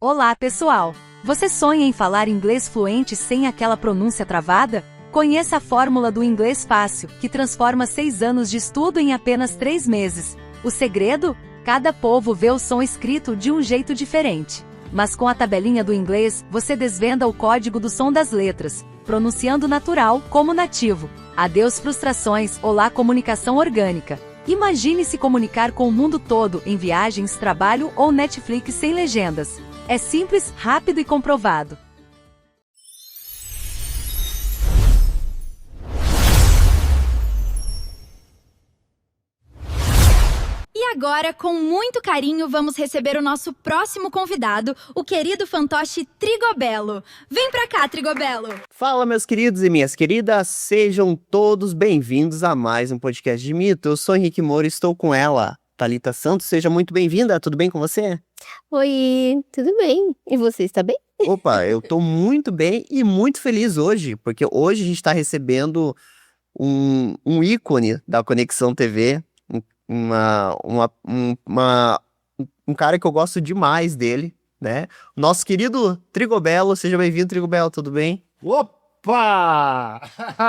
Olá, pessoal! Você sonha em falar inglês fluente sem aquela pronúncia travada? Conheça a fórmula do inglês fácil, que transforma 6 anos de estudo em apenas 3 meses. O segredo? Cada povo vê o som escrito de um jeito diferente. Mas com a tabelinha do inglês, você desvenda o código do som das letras, pronunciando natural como nativo. Adeus frustrações, olá comunicação orgânica. Imagine se comunicar com o mundo todo em viagens, trabalho ou Netflix sem legendas. É simples, rápido e comprovado. E agora, com muito carinho, vamos receber o nosso próximo convidado, o querido fantoche Trigobello. Vem pra cá, Trigobello! Fala, meus queridos e minhas queridas, sejam todos bem-vindos a mais um podcast de mito. Eu sou Henrique Moura e estou com ela, Thalita Santos. Seja muito bem-vinda, tudo bem com você? Oi, tudo bem? E você está bem? Opa, eu tô muito bem e muito feliz hoje, porque hoje a gente tá recebendo um ícone da Conexão TV, um cara que eu gosto demais dele, né? Nosso querido Trigobello, seja bem-vindo, Trigobello, tudo bem? Opa!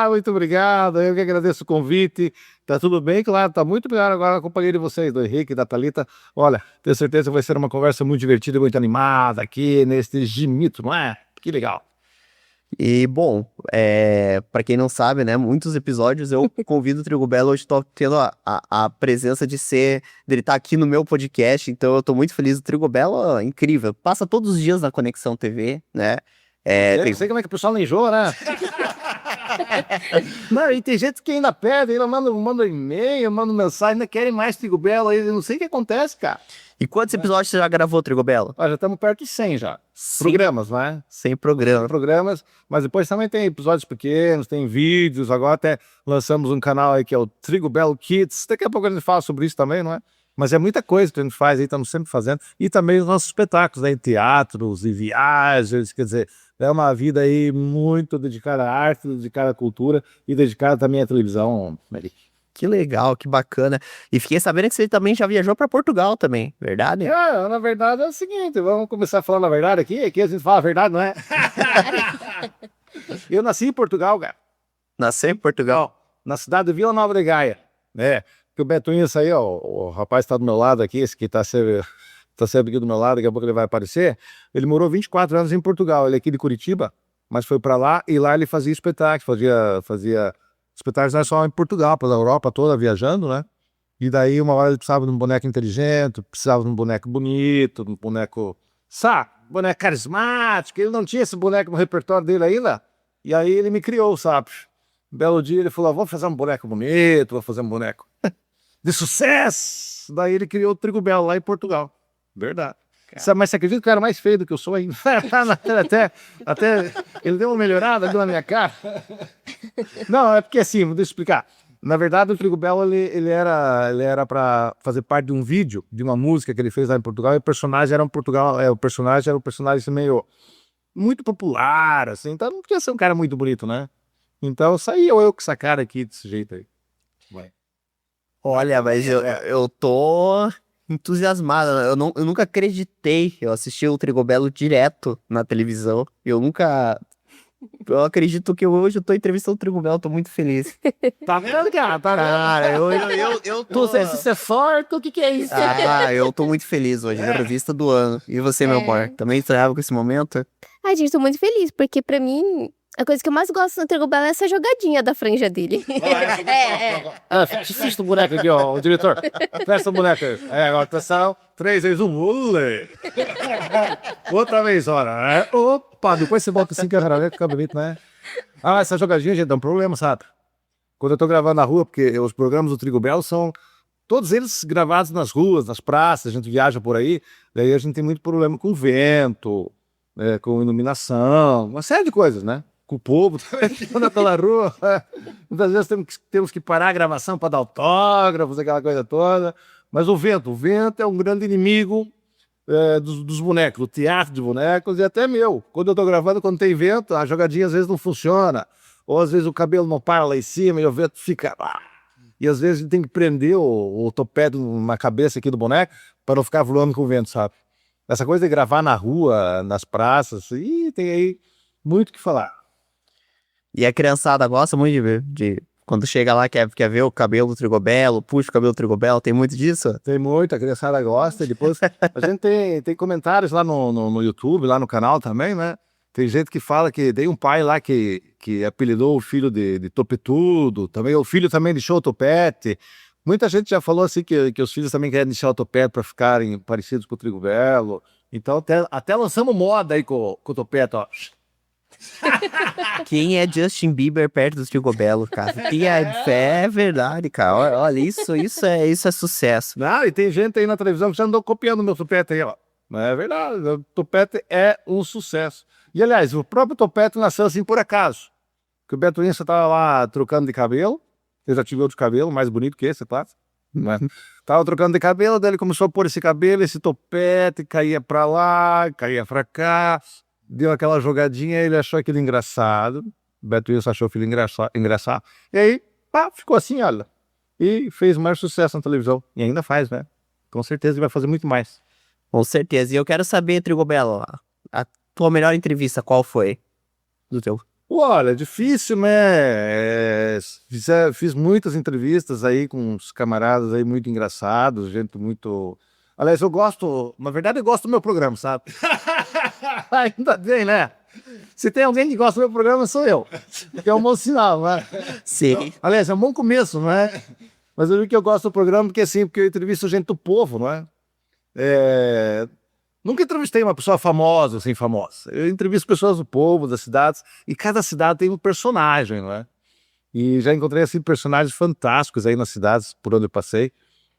Muito obrigado, eu que agradeço o convite. Tá tudo bem? Claro, tá muito melhor agora a companhia de vocês, do Henrique e da Thalita. Olha, tenho certeza que vai ser uma conversa muito divertida e muito animada aqui neste Gimito, não é? Que legal. E, bom, pra quem não sabe, né, muitos episódios eu convido o Trigobello, hoje tô tendo a presença dele estar aqui no meu podcast, então eu tô muito feliz. O Trigobello é incrível, passa todos os dias na Conexão TV, né? Eu sei como é que o pessoal não enjoa, né? Não, e tem gente que ainda pede, ainda manda e-mail, manda mensagem, ainda querem mais Trigobello, aí eu não sei o que acontece, cara. E quantos episódios você já gravou, Trigobello? Já estamos perto de 100 já. 100 programas, né? 100 programas. Programas, mas depois também tem episódios pequenos, tem vídeos, agora até lançamos um canal aí que é o Trigobello Kids, daqui a pouco a gente fala sobre isso também, não é? Mas é muita coisa que a gente faz aí, estamos sempre fazendo, e também os nossos espetáculos, né, em teatros e viagens, quer dizer, é uma vida aí muito dedicada à arte, dedicada à cultura e dedicada também à televisão, Meric. Que legal, que bacana. E fiquei sabendo que você também já viajou para Portugal também, verdade? Na verdade é o seguinte, vamos começar falando a verdade aqui a gente fala a verdade, não é? Eu nasci em Portugal, cara. Nasceu em Portugal? Na cidade de Vila Nova de Gaia, né? Que o Betinho isso aí, ó, o rapaz está do meu lado aqui, esse que tá sempre aqui do meu lado, daqui a pouco ele vai aparecer. Ele morou 24 anos em Portugal, ele é aqui de Curitiba, mas foi para lá e lá ele fazia espetáculos, fazia espetáculos não é só em Portugal, pela Europa toda, viajando, né? E daí uma hora ele precisava de um boneco inteligente, precisava de um boneco bonito, um boneco, boneco carismático, ele não tinha esse boneco no repertório dele ainda, e aí ele me criou, sabe? Um belo dia ele falou, vamos fazer um boneco bonito, vou fazer um boneco de sucesso. Daí ele criou o Trigobello lá em Portugal. Verdade. Mas você acredita que eu era mais feio do que eu sou ainda? até ele deu uma melhorada, deu na minha cara. Não, é porque assim, deixa eu explicar. Na verdade, o Trigobello, ele era para fazer parte de um vídeo, de uma música que ele fez lá em Portugal, e o personagem era um personagem meio muito popular, assim, então não podia ser um cara muito bonito, né? Então saí eu com essa cara aqui, desse jeito aí. Vai. Olha, mas eu tô entusiasmado, eu nunca acreditei, eu assisti o Trigobello direto na televisão, eu acredito que hoje eu tô entrevistando o Trigobello, tô muito feliz. Tá vendo, cara? Cara, eu tô... Não sei se você é forte, o que é isso? Eu tô muito feliz hoje, na revista do ano. E você, meu amor, também estreava com esse momento? Ai, gente, tô muito feliz, porque pra mim, a coisa que eu mais gosto no Trigobello é essa jogadinha da franja dele. Fecha o boneco aqui, ó, o diretor. Fecha o boneco aí. Agora, atenção. 3 vezes 1. Ule. Outra vez, ora. Opa, depois você volta assim, que fica bonito, né? Essa jogadinha, gente, dá um problema, sabe? Quando eu tô gravando na rua, porque os programas do Trigobello são todos eles gravados nas ruas, nas praças, a gente viaja por aí, daí a gente tem muito problema com vento, com iluminação, uma série de coisas, né? Com o povo, andando pela rua. Muitas vezes temos que parar a gravação para dar autógrafos, aquela coisa toda. Mas o vento é um grande inimigo dos bonecos, do teatro de bonecos e até meu. Quando eu estou gravando, quando tem vento, a jogadinha às vezes não funciona. Ou às vezes o cabelo não para lá em cima e o vento fica lá. E às vezes a gente tem que prender o topé na cabeça aqui do boneco para não ficar voando com o vento, sabe? Essa coisa de gravar na rua, nas praças, e tem aí muito o que falar. E a criançada gosta muito quando chega lá, quer ver o cabelo do Trigobello, puxa o cabelo do Trigobello, tem muito disso? Tem muito, a criançada gosta. Depois a gente tem comentários lá no YouTube, lá no canal também, né? Tem gente que fala que tem um pai lá que apelidou o filho de Topetudo, também, o filho também deixou o topete. Muita gente já falou assim que os filhos também querem deixar o topete para ficarem parecidos com o Trigobello. Então até lançamos moda aí com o topete, ó. Quem é Justin Bieber perto do Trigobello, cara? É verdade, cara. Olha, isso é sucesso. Não, e tem gente aí na televisão que já andou copiando o meu topete aí, ó. Não é verdade, o topete é um sucesso. E, aliás, o próprio topete nasceu assim por acaso. Que o Beto Inça tava lá trocando de cabelo. Eu já tive outro cabelo, mais bonito que esse, claro. Mas tava trocando de cabelo, daí ele começou a pôr esse cabelo, esse topete, caía pra lá, caía pra cá. Deu aquela jogadinha, ele achou aquilo engraçado. O Beto Inça achou aquilo engraçado. E aí, pá, ficou assim, olha. E fez mais sucesso na televisão. E ainda faz, né? Com certeza ele vai fazer muito mais. Com certeza. E eu quero saber, Trigobello, a tua melhor entrevista, qual foi? Do teu? Olha, difícil, né? Fiz muitas entrevistas aí com uns camaradas aí muito engraçados, gente muito... Aliás, na verdade eu gosto do meu programa, sabe? Ainda bem, né? Se tem alguém que gosta do meu programa, sou eu. Que é um bom sinal, né? Sim. Aliás, é um bom começo, não é? Mas eu vi que eu gosto do programa porque eu entrevisto gente do povo, não é? Nunca entrevistei uma pessoa famosa, assim, famosa. Eu entrevisto pessoas do povo, das cidades, e cada cidade tem um personagem, não é? E já encontrei, assim, personagens fantásticos aí nas cidades por onde eu passei,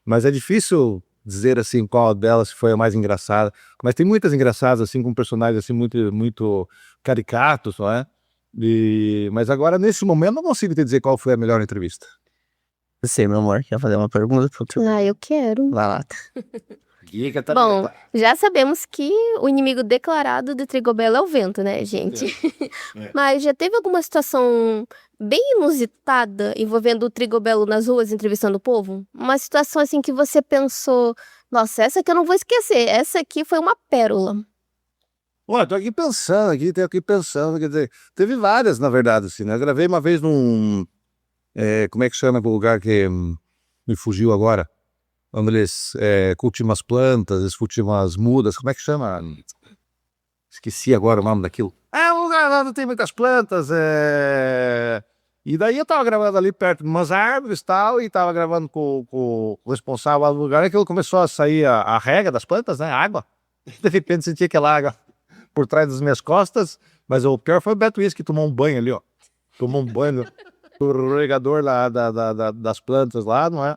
mas é difícil dizer, assim, qual delas foi a mais engraçada. Mas tem muitas engraçadas, assim, com personagens, assim, muito, muito caricatos, não é? Mas agora, nesse momento, não consigo te dizer qual foi a melhor entrevista. Você, meu amor, quer fazer uma pergunta? Eu quero. Vai lá. Bom, já sabemos que o inimigo declarado do Trigobello é o vento, né, gente? Mas já teve alguma situação bem inusitada envolvendo o Trigobello nas ruas entrevistando o povo? Uma situação assim que você pensou, nossa, essa aqui eu não vou esquecer, essa aqui foi uma pérola. Olha, tô aqui pensando, quer dizer, teve várias, na verdade, assim, né? Eu gravei uma vez como é que chama o lugar que me fugiu agora? Onde eles cultivam as plantas, eles cultivam as mudas, como é que chama? Esqueci agora o nome daquilo. É um lugar lá onde tem muitas plantas, E daí eu tava gravando ali perto de umas árvores e tal, e tava gravando com o responsável lá do lugar, e aquilo começou a sair a rega das plantas, né, a água. De repente senti aquela água por trás das minhas costas, mas o pior foi o Beto Inça que tomou um banho ali, ó. Tomou um banho no regador lá das plantas lá, não é?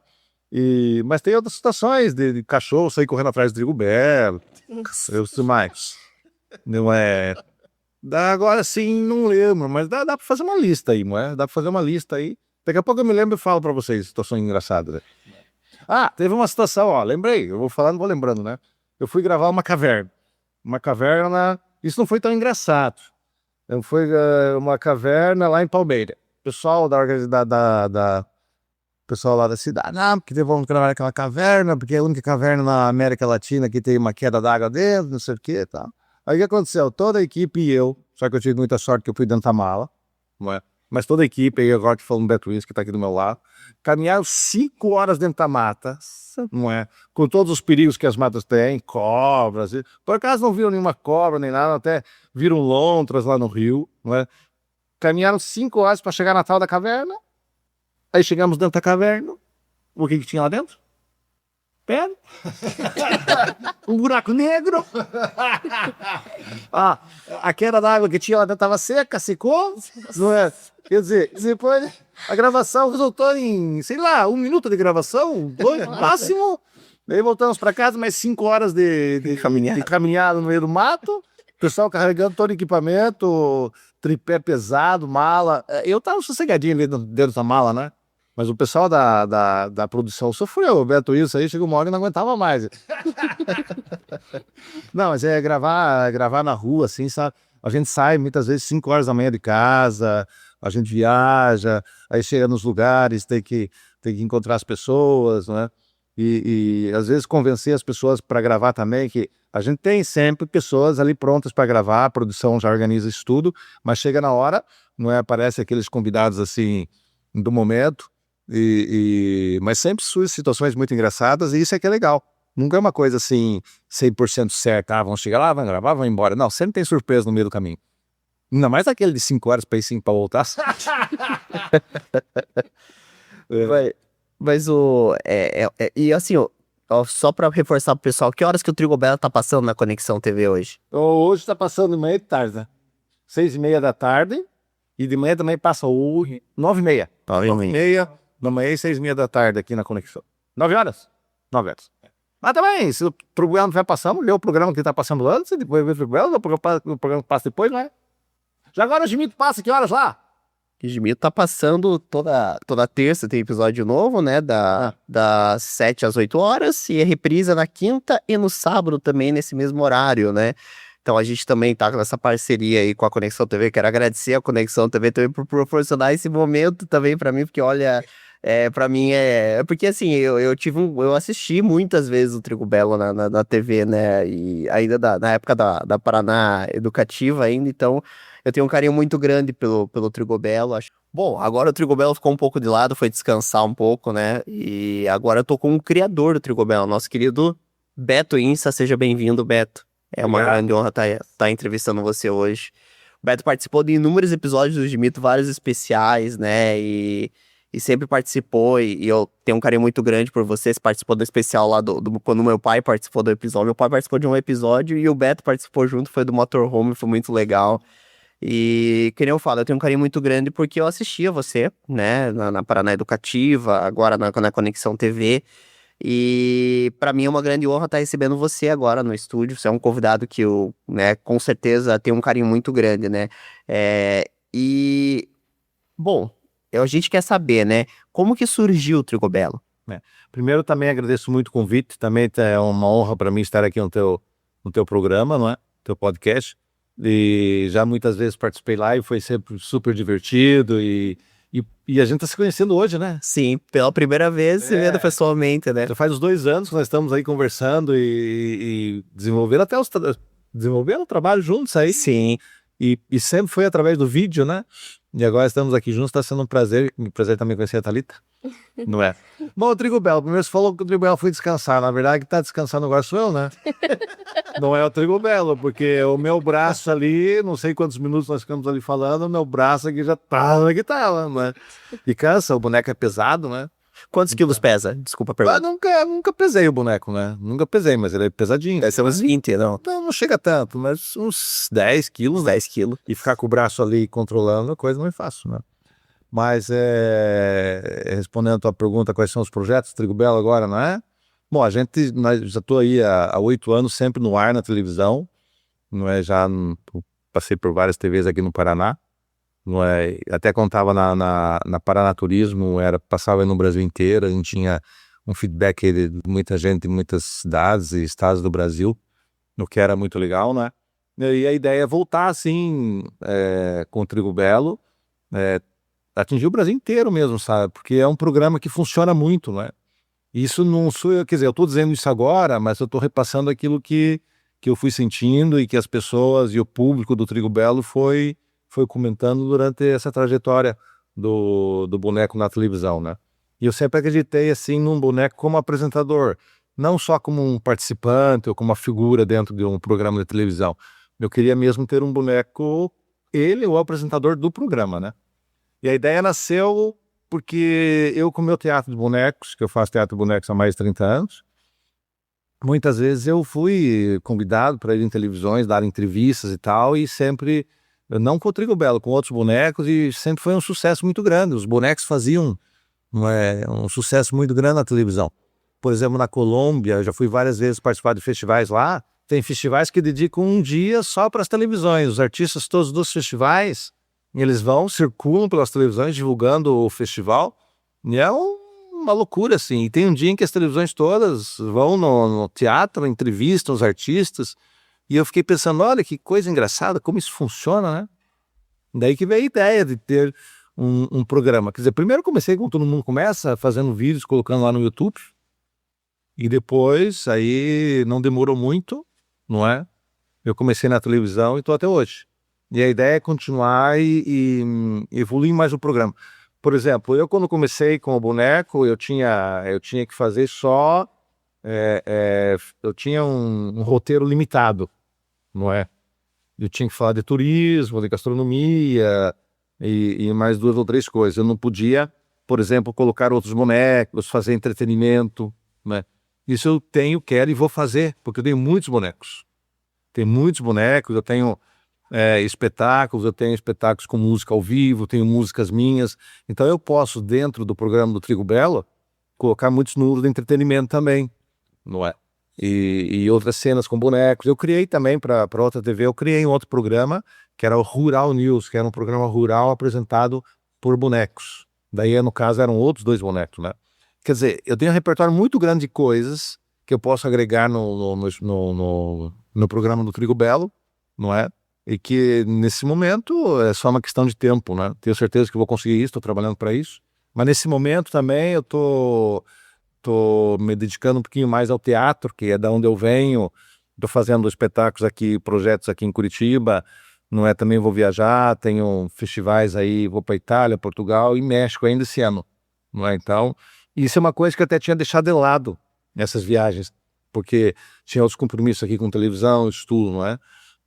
Mas tem outras situações de cachorro sair correndo atrás do Trigobello. Eu sei mais. Não é. Agora sim, não lembro, mas dá pra fazer uma lista aí, não é? Dá pra fazer uma lista aí. Daqui a pouco eu me lembro e falo pra vocês, situação engraçada, né? Ah, teve uma situação, ó, lembrei, eu vou falar, não vou lembrando, né? Eu fui gravar uma caverna. Uma caverna, isso não foi tão engraçado. Foi uma caverna lá em Palmeira. O pessoal pessoal lá da cidade, porque vamos gravar naquela caverna, porque é a única caverna na América Latina que tem uma queda d'água dentro, não sei o que e tal. Aí o que aconteceu? Toda a equipe e eu, só que eu tive muita sorte que eu fui dentro da mala, não é? Mas toda a equipe, aí agora que falando do Beto Inça, que tá aqui do meu lado, caminharam 5 horas dentro da mata, não é? Com todos os perigos que as matas têm, cobras, por acaso não viram nenhuma cobra nem nada, até viram lontras lá no rio, não é? Caminharam 5 horas para chegar na tal da caverna. Aí chegamos dentro da caverna. O que tinha lá dentro? Pedra. Um buraco negro. A queda d'água que tinha lá dentro estava seca, secou. Não é? Quer dizer, depois a gravação resultou em, sei lá, 1 minuto de gravação, 2 no máximo. Daí voltamos para casa, mais 5 horas de caminhada no meio do mato. O pessoal carregando todo o equipamento, tripé pesado, mala. Eu tava sossegadinho ali dentro da mala, né? Mas o pessoal da produção sofreu. O Beto Inça aí chegou uma hora e não aguentava mais. Não, mas é gravar na rua, assim, sabe? A gente sai muitas vezes 5 horas da manhã de casa, a gente viaja, aí chega nos lugares, tem que encontrar as pessoas, né? e às vezes convencer as pessoas para gravar também, que a gente tem sempre pessoas ali prontas para gravar, a produção já organiza isso tudo, mas chega na hora, não é? Aparece aqueles convidados assim do momento, mas sempre surgem situações muito engraçadas e isso é que é legal. Nunca é uma coisa assim 100% certa, vamos chegar lá, vamos gravar, vamos embora. Não, sempre tem surpresa no meio do caminho. Ainda mais aquele de 5 horas para ir 5 para voltar. Mas e assim, ó, só pra reforçar pro pessoal, que horas que o Trigobello tá passando na Conexão TV hoje? Hoje tá passando de manhã e de tarde, né? 6h30 da tarde. E de manhã também passa 9h30. 9h30 da manhã e 6h30 da tarde aqui na Conexão. 9 horas? 9 horas. Mas também, se o Trigobello não estiver passando, lê o programa que tá passando antes, e depois vê o Trigobello, o programa passa depois, né? Já agora o Gimito passa que horas lá? O Gimito tá passando toda terça, tem episódio novo, né? Das 7 às 8 horas, e é reprisa na quinta e no sábado também, nesse mesmo horário, né? Então a gente também tá com essa parceria aí com a Conexão TV. Quero agradecer a Conexão TV também por proporcionar esse momento também pra mim, porque olha, pra mim porque assim, eu assisti muitas vezes o Trigobello na TV, né? E ainda na época da Paraná Educativa ainda, então eu tenho um carinho muito grande pelo Trigobello, acho. Bom, agora o Trigobello ficou um pouco de lado, foi descansar um pouco, né? E agora eu tô com o criador do Trigobello, nosso querido Beto Insa. Seja bem-vindo, Beto. É uma grande honra estar entrevistando você hoje. O Beto participou de inúmeros episódios do Gimito, vários especiais, né? E sempre participou, e eu tenho um carinho muito grande por você. Você participou do especial lá quando meu pai participou do episódio. Meu pai participou de um episódio e o Beto participou junto, foi do Motorhome, foi muito legal. E, que nem eu falo, eu tenho um carinho muito grande porque eu assistia você, né, na Paraná Educativa, agora na Conexão TV. E pra mim é uma grande honra estar recebendo você agora no estúdio. Você é um convidado que eu, né, com certeza tenho um carinho muito grande, né? Bom, a gente quer saber, né, como que surgiu o Trigobello? Primeiro, também agradeço muito o convite. Também é uma honra para mim estar aqui no teu programa, não é? Teu podcast. E já muitas vezes participei lá e foi sempre super divertido e a gente tá se conhecendo hoje, né? Sim, pela primeira vez se vendo pessoalmente, né? Já faz uns 2 anos que nós estamos aí conversando e desenvolvendo desenvolvendo o trabalho juntos aí. Sim. E sempre foi através do vídeo, né? E agora estamos aqui juntos, está sendo um prazer também conhecer a Thalita. Não é? Bom, o Trigobello, primeiro você falou que o Trigobello foi descansar. Na verdade, que tá descansando agora sou eu, né? Não é o Trigobello, porque o meu braço ali, não sei quantos minutos nós ficamos ali falando, o meu braço aqui já tá na guitarra, né? E cansa, o boneco é pesado, né? Quantos quilos pesa? Desculpa a pergunta. Nunca pesei o boneco, né? Nunca pesei, mas ele é pesadinho. Deve ser uns 20, não? Não chega tanto, mas uns 10 quilos. 10 quilos. E ficar com o braço ali controlando, coisa não é fácil, né? Mas respondendo a tua pergunta, quais são os projetos do Trigobello agora, não é? Bom, já estou aí há 8 anos sempre no ar na televisão, não é? Passei por várias TVs aqui no Paraná, não é? Até quando estava na Paraná Turismo, passava no Brasil inteiro, a gente tinha um feedback de muita gente de muitas cidades e estados do Brasil, o que era muito legal, né? E a ideia é voltar assim com o Trigobello, atingir o Brasil inteiro mesmo, sabe? Porque é um programa que funciona muito, né? Isso não sou eu, quer dizer, eu estou dizendo isso agora, mas eu estou repassando aquilo que eu fui sentindo e que as pessoas e o público do Trigobello foi comentando durante essa trajetória do boneco na televisão, né? E eu sempre acreditei, assim, num boneco como apresentador, não só como um participante ou como uma figura dentro de um programa de televisão. Eu queria mesmo ter um boneco, ele, o apresentador do programa, né? E a ideia nasceu porque eu, com o meu teatro de bonecos, que eu faço teatro de bonecos há mais de 30 anos, muitas vezes eu fui convidado para ir em televisões, dar entrevistas e tal, e sempre, não com o Trigobello, com outros bonecos, e sempre foi um sucesso muito grande. Os bonecos faziam um sucesso muito grande na televisão. Por exemplo, na Colômbia, eu já fui várias vezes participar de festivais lá, tem festivais que dedicam um dia só para as televisões. Os artistas todos dos festivais, eles circulam pelas televisões divulgando o festival, e é uma loucura, assim. E tem um dia em que as televisões todas vão no teatro, entrevistam os artistas, e eu fiquei pensando, olha que coisa engraçada, como isso funciona, né? Daí que veio a ideia de ter um programa. Quer dizer, primeiro comecei como todo mundo começa, fazendo vídeos, colocando lá no YouTube, E depois, aí não demorou muito, não é? Eu comecei na televisão e estou até hoje. E a ideia é continuar e evoluir mais o programa. Por exemplo, eu quando comecei com o boneco, eu tinha que fazer só... eu tinha um roteiro limitado, não é? Eu tinha que falar de turismo, de gastronomia e mais 2 ou 3 coisas. Eu não podia, por exemplo, colocar outros bonecos, fazer entretenimento, né? Isso eu quero e vou fazer, porque eu tenho muitos bonecos. Tem muitos bonecos, eu tenho espetáculos, eu tenho espetáculos com música ao vivo, tenho músicas minhas. Então eu posso, dentro do programa do Trigo Belo, colocar muitos números de entretenimento também, não é? E outras cenas com bonecos. Eu criei também para outra TV, eu criei um outro programa, que era o Rural News, que era um programa rural apresentado por bonecos. Daí, no caso, eram outros 2 bonecos, né? Quer dizer, eu tenho um repertório muito grande de coisas que eu posso agregar no programa do Trigo Belo, não é? E que, nesse momento, é só uma questão de tempo, né? Tenho certeza que vou conseguir isso, estou trabalhando para isso. Mas, nesse momento, também, eu tô me dedicando um pouquinho mais ao teatro, que é da onde eu venho. Estou fazendo espetáculos aqui, projetos aqui em Curitiba, não é? Também vou viajar, tenho festivais aí, vou para Itália, Portugal e México ainda esse ano, não é? Então, isso é uma coisa que eu até tinha deixado de lado nessas viagens, porque tinha outros compromissos aqui com televisão, isso tudo, não é?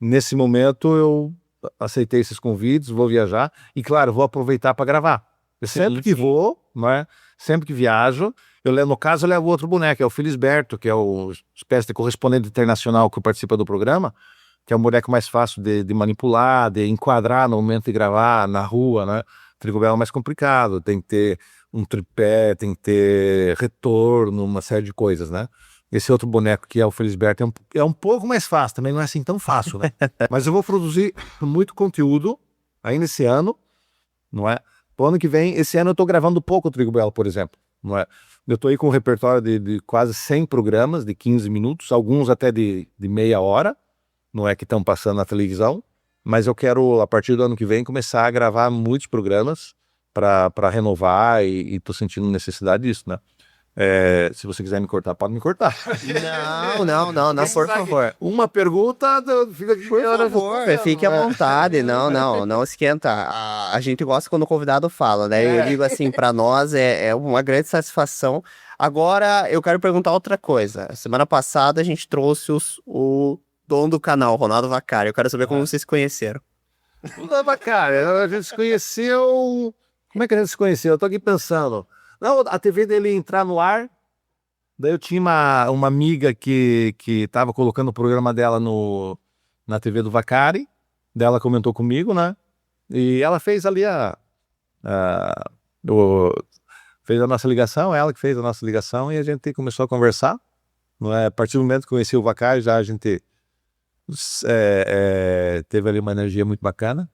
Nesse momento eu aceitei esses convites, vou viajar e, claro, vou aproveitar para gravar. Eu sempre que vou, não é? Sempre que viajo, no caso eu levo outro boneco, é o Felisberto, que é o espécie de correspondente internacional que participa do programa, que é o boneco mais fácil de manipular, de enquadrar no momento de gravar na rua, né? Trigo Belo é mais complicado, tem que ter um tripé, tem que ter retorno, uma série de coisas, né? Esse outro boneco que é o Felisberto é um pouco mais fácil, também não é assim tão fácil, né? Mas eu vou produzir muito conteúdo ainda esse ano, não é? O ano que vem, esse ano eu tô gravando pouco o Trigo Belo, por exemplo, não é? Eu tô aí com um repertório de quase 100 programas, de 15 minutos, alguns até de meia hora, não é, que estão passando na televisão, mas eu quero, a partir do ano que vem, começar a gravar muitos programas para renovar e tô sentindo necessidade disso, né? Se você quiser me cortar, pode me cortar. Não, por favor. Uma pergunta, fica aqui, por favor, fique à vontade. Não esquenta. A gente gosta quando o convidado fala, né? Eu digo assim, para nós é uma grande satisfação. Agora, eu quero perguntar outra coisa. Semana passada a gente trouxe o dono do canal, Ronaldo Vaccari. Eu quero saber como vocês se conheceram. Ronaldo Vaccari, a gente se conheceu... Como é que a gente se conheceu? Eu tô aqui pensando... Não, a TV dele entrar no ar, daí eu tinha uma amiga que estava colocando o programa dela na TV do Vaccari, daí ela comentou comigo, né? E ela fez ali fez a nossa ligação, ela que fez a nossa ligação, e a gente começou a conversar, não é? A partir do momento que conheci o Vaccari, já a gente teve ali uma energia muito bacana.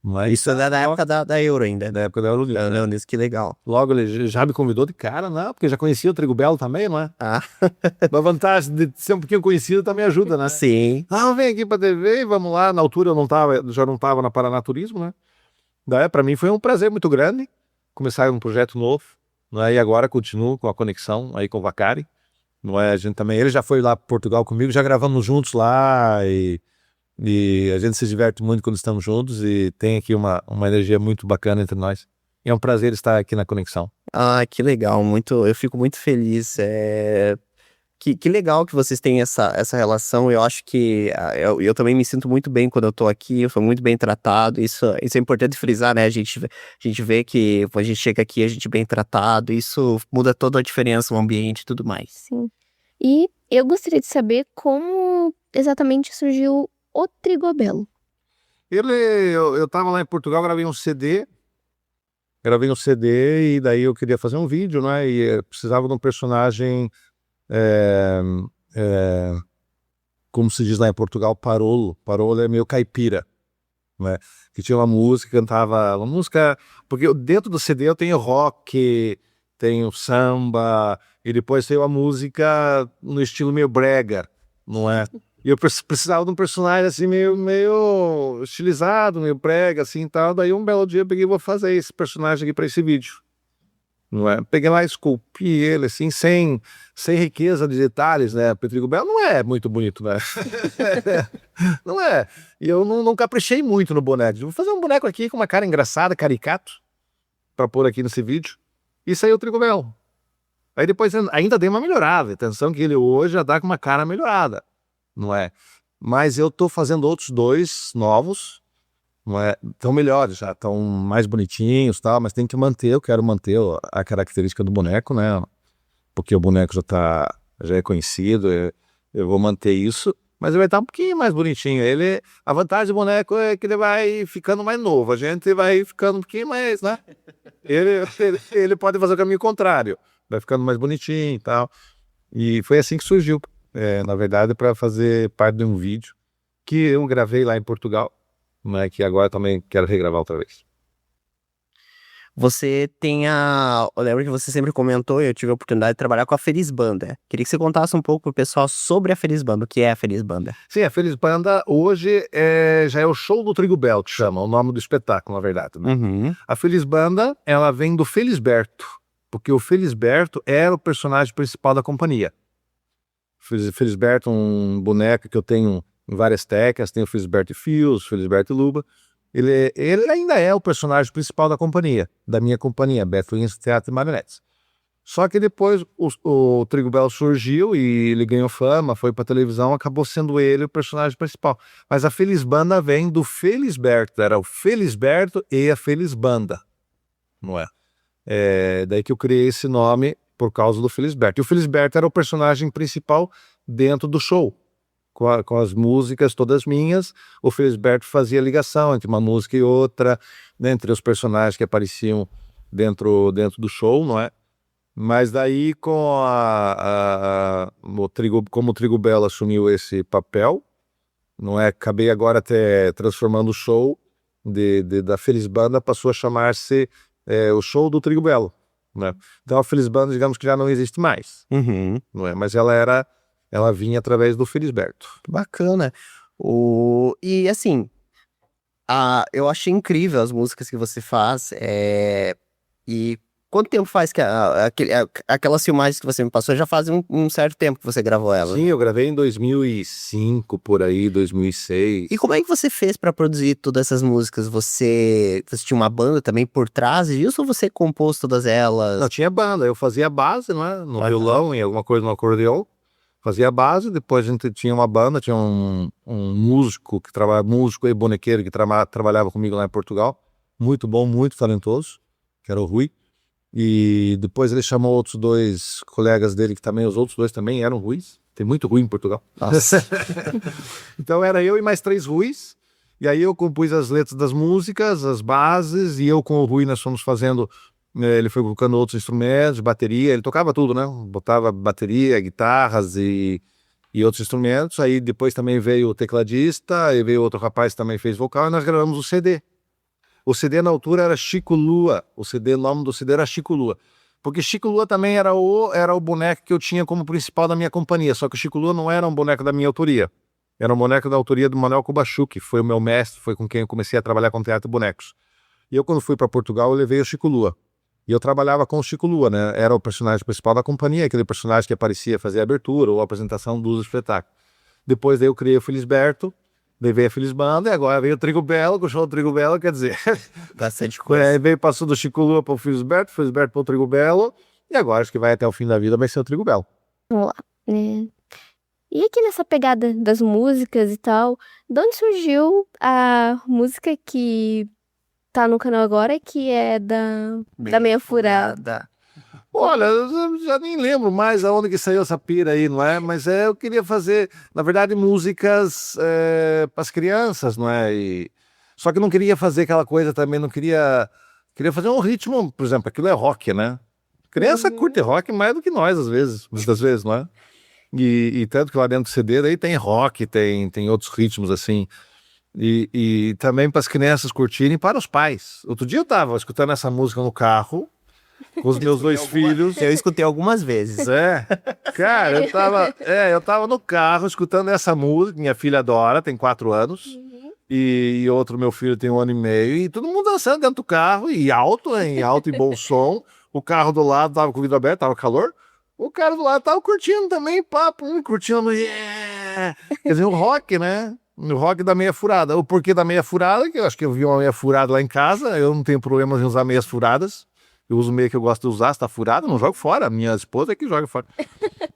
Mas, isso é da época da Euro ainda. Da época da Euro. Leonis, que legal. Logo ele já me convidou de cara, não, porque já conhecia o Trigo Belo também, não é? A vantagem de ser um pouquinho conhecido também ajuda, né? Sim. Vem aqui pra TV, vamos lá. Na altura eu já não tava na Paraná Turismo, né? Daí pra mim foi um prazer muito grande começar um projeto novo, não é? E agora continuo com a conexão aí com o Vaccari, não é? A gente também, ele já foi lá para Portugal comigo, já gravamos juntos lá e a gente se diverte muito quando estamos juntos e tem aqui uma energia muito bacana entre nós. E é um prazer estar aqui na conexão. Que legal, eu fico muito feliz. Que legal que vocês têm essa relação. Eu acho que eu também me sinto muito bem quando eu tô aqui, eu sou muito bem tratado. Isso é importante frisar, né? A gente vê que quando a gente chega aqui, a gente é bem tratado. Isso muda toda a diferença, o ambiente e tudo mais. Sim. E eu gostaria de saber como exatamente surgiu o Trigo Belo. Eu tava lá em Portugal, gravei um CD e daí eu queria fazer um vídeo, né? E precisava de um personagem, como se diz lá em Portugal, parolo. Parolo é meio caipira, né? Que tinha uma música, cantava uma música... Porque dentro do CD eu tenho rock, tenho samba, e depois tenho a música no estilo meio brega, não é? E eu precisava de um personagem assim meio estilizado, meio brega, assim e tal. Daí um belo dia eu peguei e vou fazer esse personagem aqui para esse vídeo. não é? Peguei lá, esculpi ele, assim, sem riqueza de detalhes, né? Porque o Trigobello não é muito bonito, né? Não é. E eu não caprichei muito no boneco. Vou fazer um boneco aqui com uma cara engraçada, caricato, pra pôr aqui nesse vídeo. E saiu o Trigobello. Aí depois ainda dei uma melhorada. Atenção que ele hoje já dá com uma cara melhorada, não é? Mas eu tô fazendo outros 2 novos, não é? Tão melhores já, tão mais bonitinhos, tal, mas tem que manter, eu quero manter a característica do boneco, né? Porque o boneco já é conhecido, eu vou manter isso, mas ele vai estar um pouquinho mais bonitinho. A vantagem do boneco é que ele vai ficando mais novo, a gente vai ficando um pouquinho mais, né? Ele pode fazer o caminho contrário, vai ficando mais bonitinho e tal. E foi assim que surgiu, na verdade, para fazer parte de um vídeo que eu gravei lá em Portugal, né, que agora também quero regravar outra vez. Você eu lembro que você sempre comentou, e eu tive a oportunidade de trabalhar com a Feliz Banda. Queria que você contasse um pouco pro pessoal sobre a Feliz Banda, o que é a Feliz Banda. Sim, a Feliz Banda hoje já é o Show do Trigobello, que chama, o nome do espetáculo, na verdade. Né? Uhum. A Feliz Banda, ela vem do Felisberto, porque o Felisberto era o personagem principal da companhia. Felisberto, um boneco que eu tenho em várias técnicas, tem o Felisberto e Fios, Felisberto e Luba. Ele ainda é o personagem principal da companhia, da minha companhia, Beto Wins Teatro e Marionetes. Só que depois o Trigobello surgiu e ele ganhou fama, foi pra televisão, acabou sendo ele o personagem principal. Mas a Feliz Banda vem do Felisberto, era o Felisberto e a Feliz Banda, não é? Daí que eu criei esse nome por causa do Felisberto. E o Felisberto era o personagem principal dentro do show. Com as músicas todas minhas, o Felisberto fazia ligação entre uma música e outra, né, entre os personagens que apareciam dentro do show, não é? Mas daí, como o Trigobello assumiu esse papel, não é? Acabei agora até transformando o show da Feliz Banda, passou a chamar-se o Show do Trigobello, né? Então a Feliz Banda, digamos que já não existe mais, não é? Mas ela vinha através do Felisberto. Bacana. E assim, eu achei incrível as músicas que você faz. E quanto tempo faz que aquelas filmagens que você me passou? Já faz um certo tempo que você gravou elas. Sim, eu gravei em 2005, por aí, 2006. E como é que você fez pra produzir todas essas músicas? Você tinha uma banda também por trás disso ou você compôs todas elas? Não, tinha banda. Eu fazia a base, não é? No violão e alguma coisa no acordeão. Fazia a base, depois a gente tinha uma banda, tinha um músico músico e bonequeiro que trabalhava comigo lá em Portugal, muito bom, muito talentoso, que era o Rui, e depois ele chamou outros 2 colegas dele, que também, os outros 2 também eram Ruis, tem muito Rui em Portugal. Nossa. Então era eu e mais 3 Ruis, e aí eu compus as letras das músicas, as bases, e eu com o Rui nós fomos fazendo. Ele foi colocando outros instrumentos, bateria, ele tocava tudo, né? Botava bateria, guitarras e outros instrumentos. Aí depois também veio o tecladista, e veio outro rapaz que também fez vocal, e nós gravamos o CD. O CD na altura era Chico Lua, o nome do CD era Chico Lua. Porque Chico Lua também era o boneco que eu tinha como principal da minha companhia, só que o Chico Lua não era um boneco da minha autoria. Era um boneco da autoria do Manuel Kubachuk, que foi o meu mestre, foi com quem eu comecei a trabalhar com teatro e bonecos. E eu, quando fui para Portugal, eu levei o Chico Lua. E eu trabalhava com o Chico Lua, né? Era o personagem principal da companhia, aquele personagem que aparecia fazer a abertura ou a apresentação dos espetáculos. Depois daí eu criei o Felisberto, levei a Feliz Banda, e agora veio o Trigobello, com o show do Trigobello, quer dizer... Bastante coisa. Passou do Chico Lua para o Felisberto para o Trigobello, e agora acho que vai até o fim da vida, vai ser o Trigobello. Vamos lá. E aqui nessa pegada das músicas e tal, de onde surgiu a música que tá no canal agora, que é da Meia Furada? Olha, eu já nem lembro mais aonde que saiu essa pira aí, não é? Mas eu queria fazer, na verdade, músicas para as crianças, não é? Só que eu não queria fazer aquela coisa também, não queria fazer um ritmo, por exemplo, aquilo é rock, né? Criança curte rock mais do que nós, às vezes, muitas vezes, não é? E tanto que lá dentro do CD aí tem rock, tem outros ritmos assim. E também para as crianças curtirem, para os pais. Outro dia eu tava escutando essa música no carro com os meus 2 filhos. Eu escutei algumas vezes. Cara, eu tava no carro escutando essa música. Minha filha adora, tem 4 anos. E outro, meu filho, tem 1 ano e meio. E todo mundo dançando dentro do carro, em alto e bom som. o carro do lado tava com o vidro aberto, tava calor, o cara do lado tava curtindo também, papo, curtindo, yeah! Quer dizer, o rock, né? O rock da meia furada. O porquê da meia furada, que eu acho que eu vi uma meia furada lá em casa, eu não tenho problema em usar meias furadas, eu uso meia que eu gosto de usar, se tá furada, não jogo fora, minha esposa é que joga fora.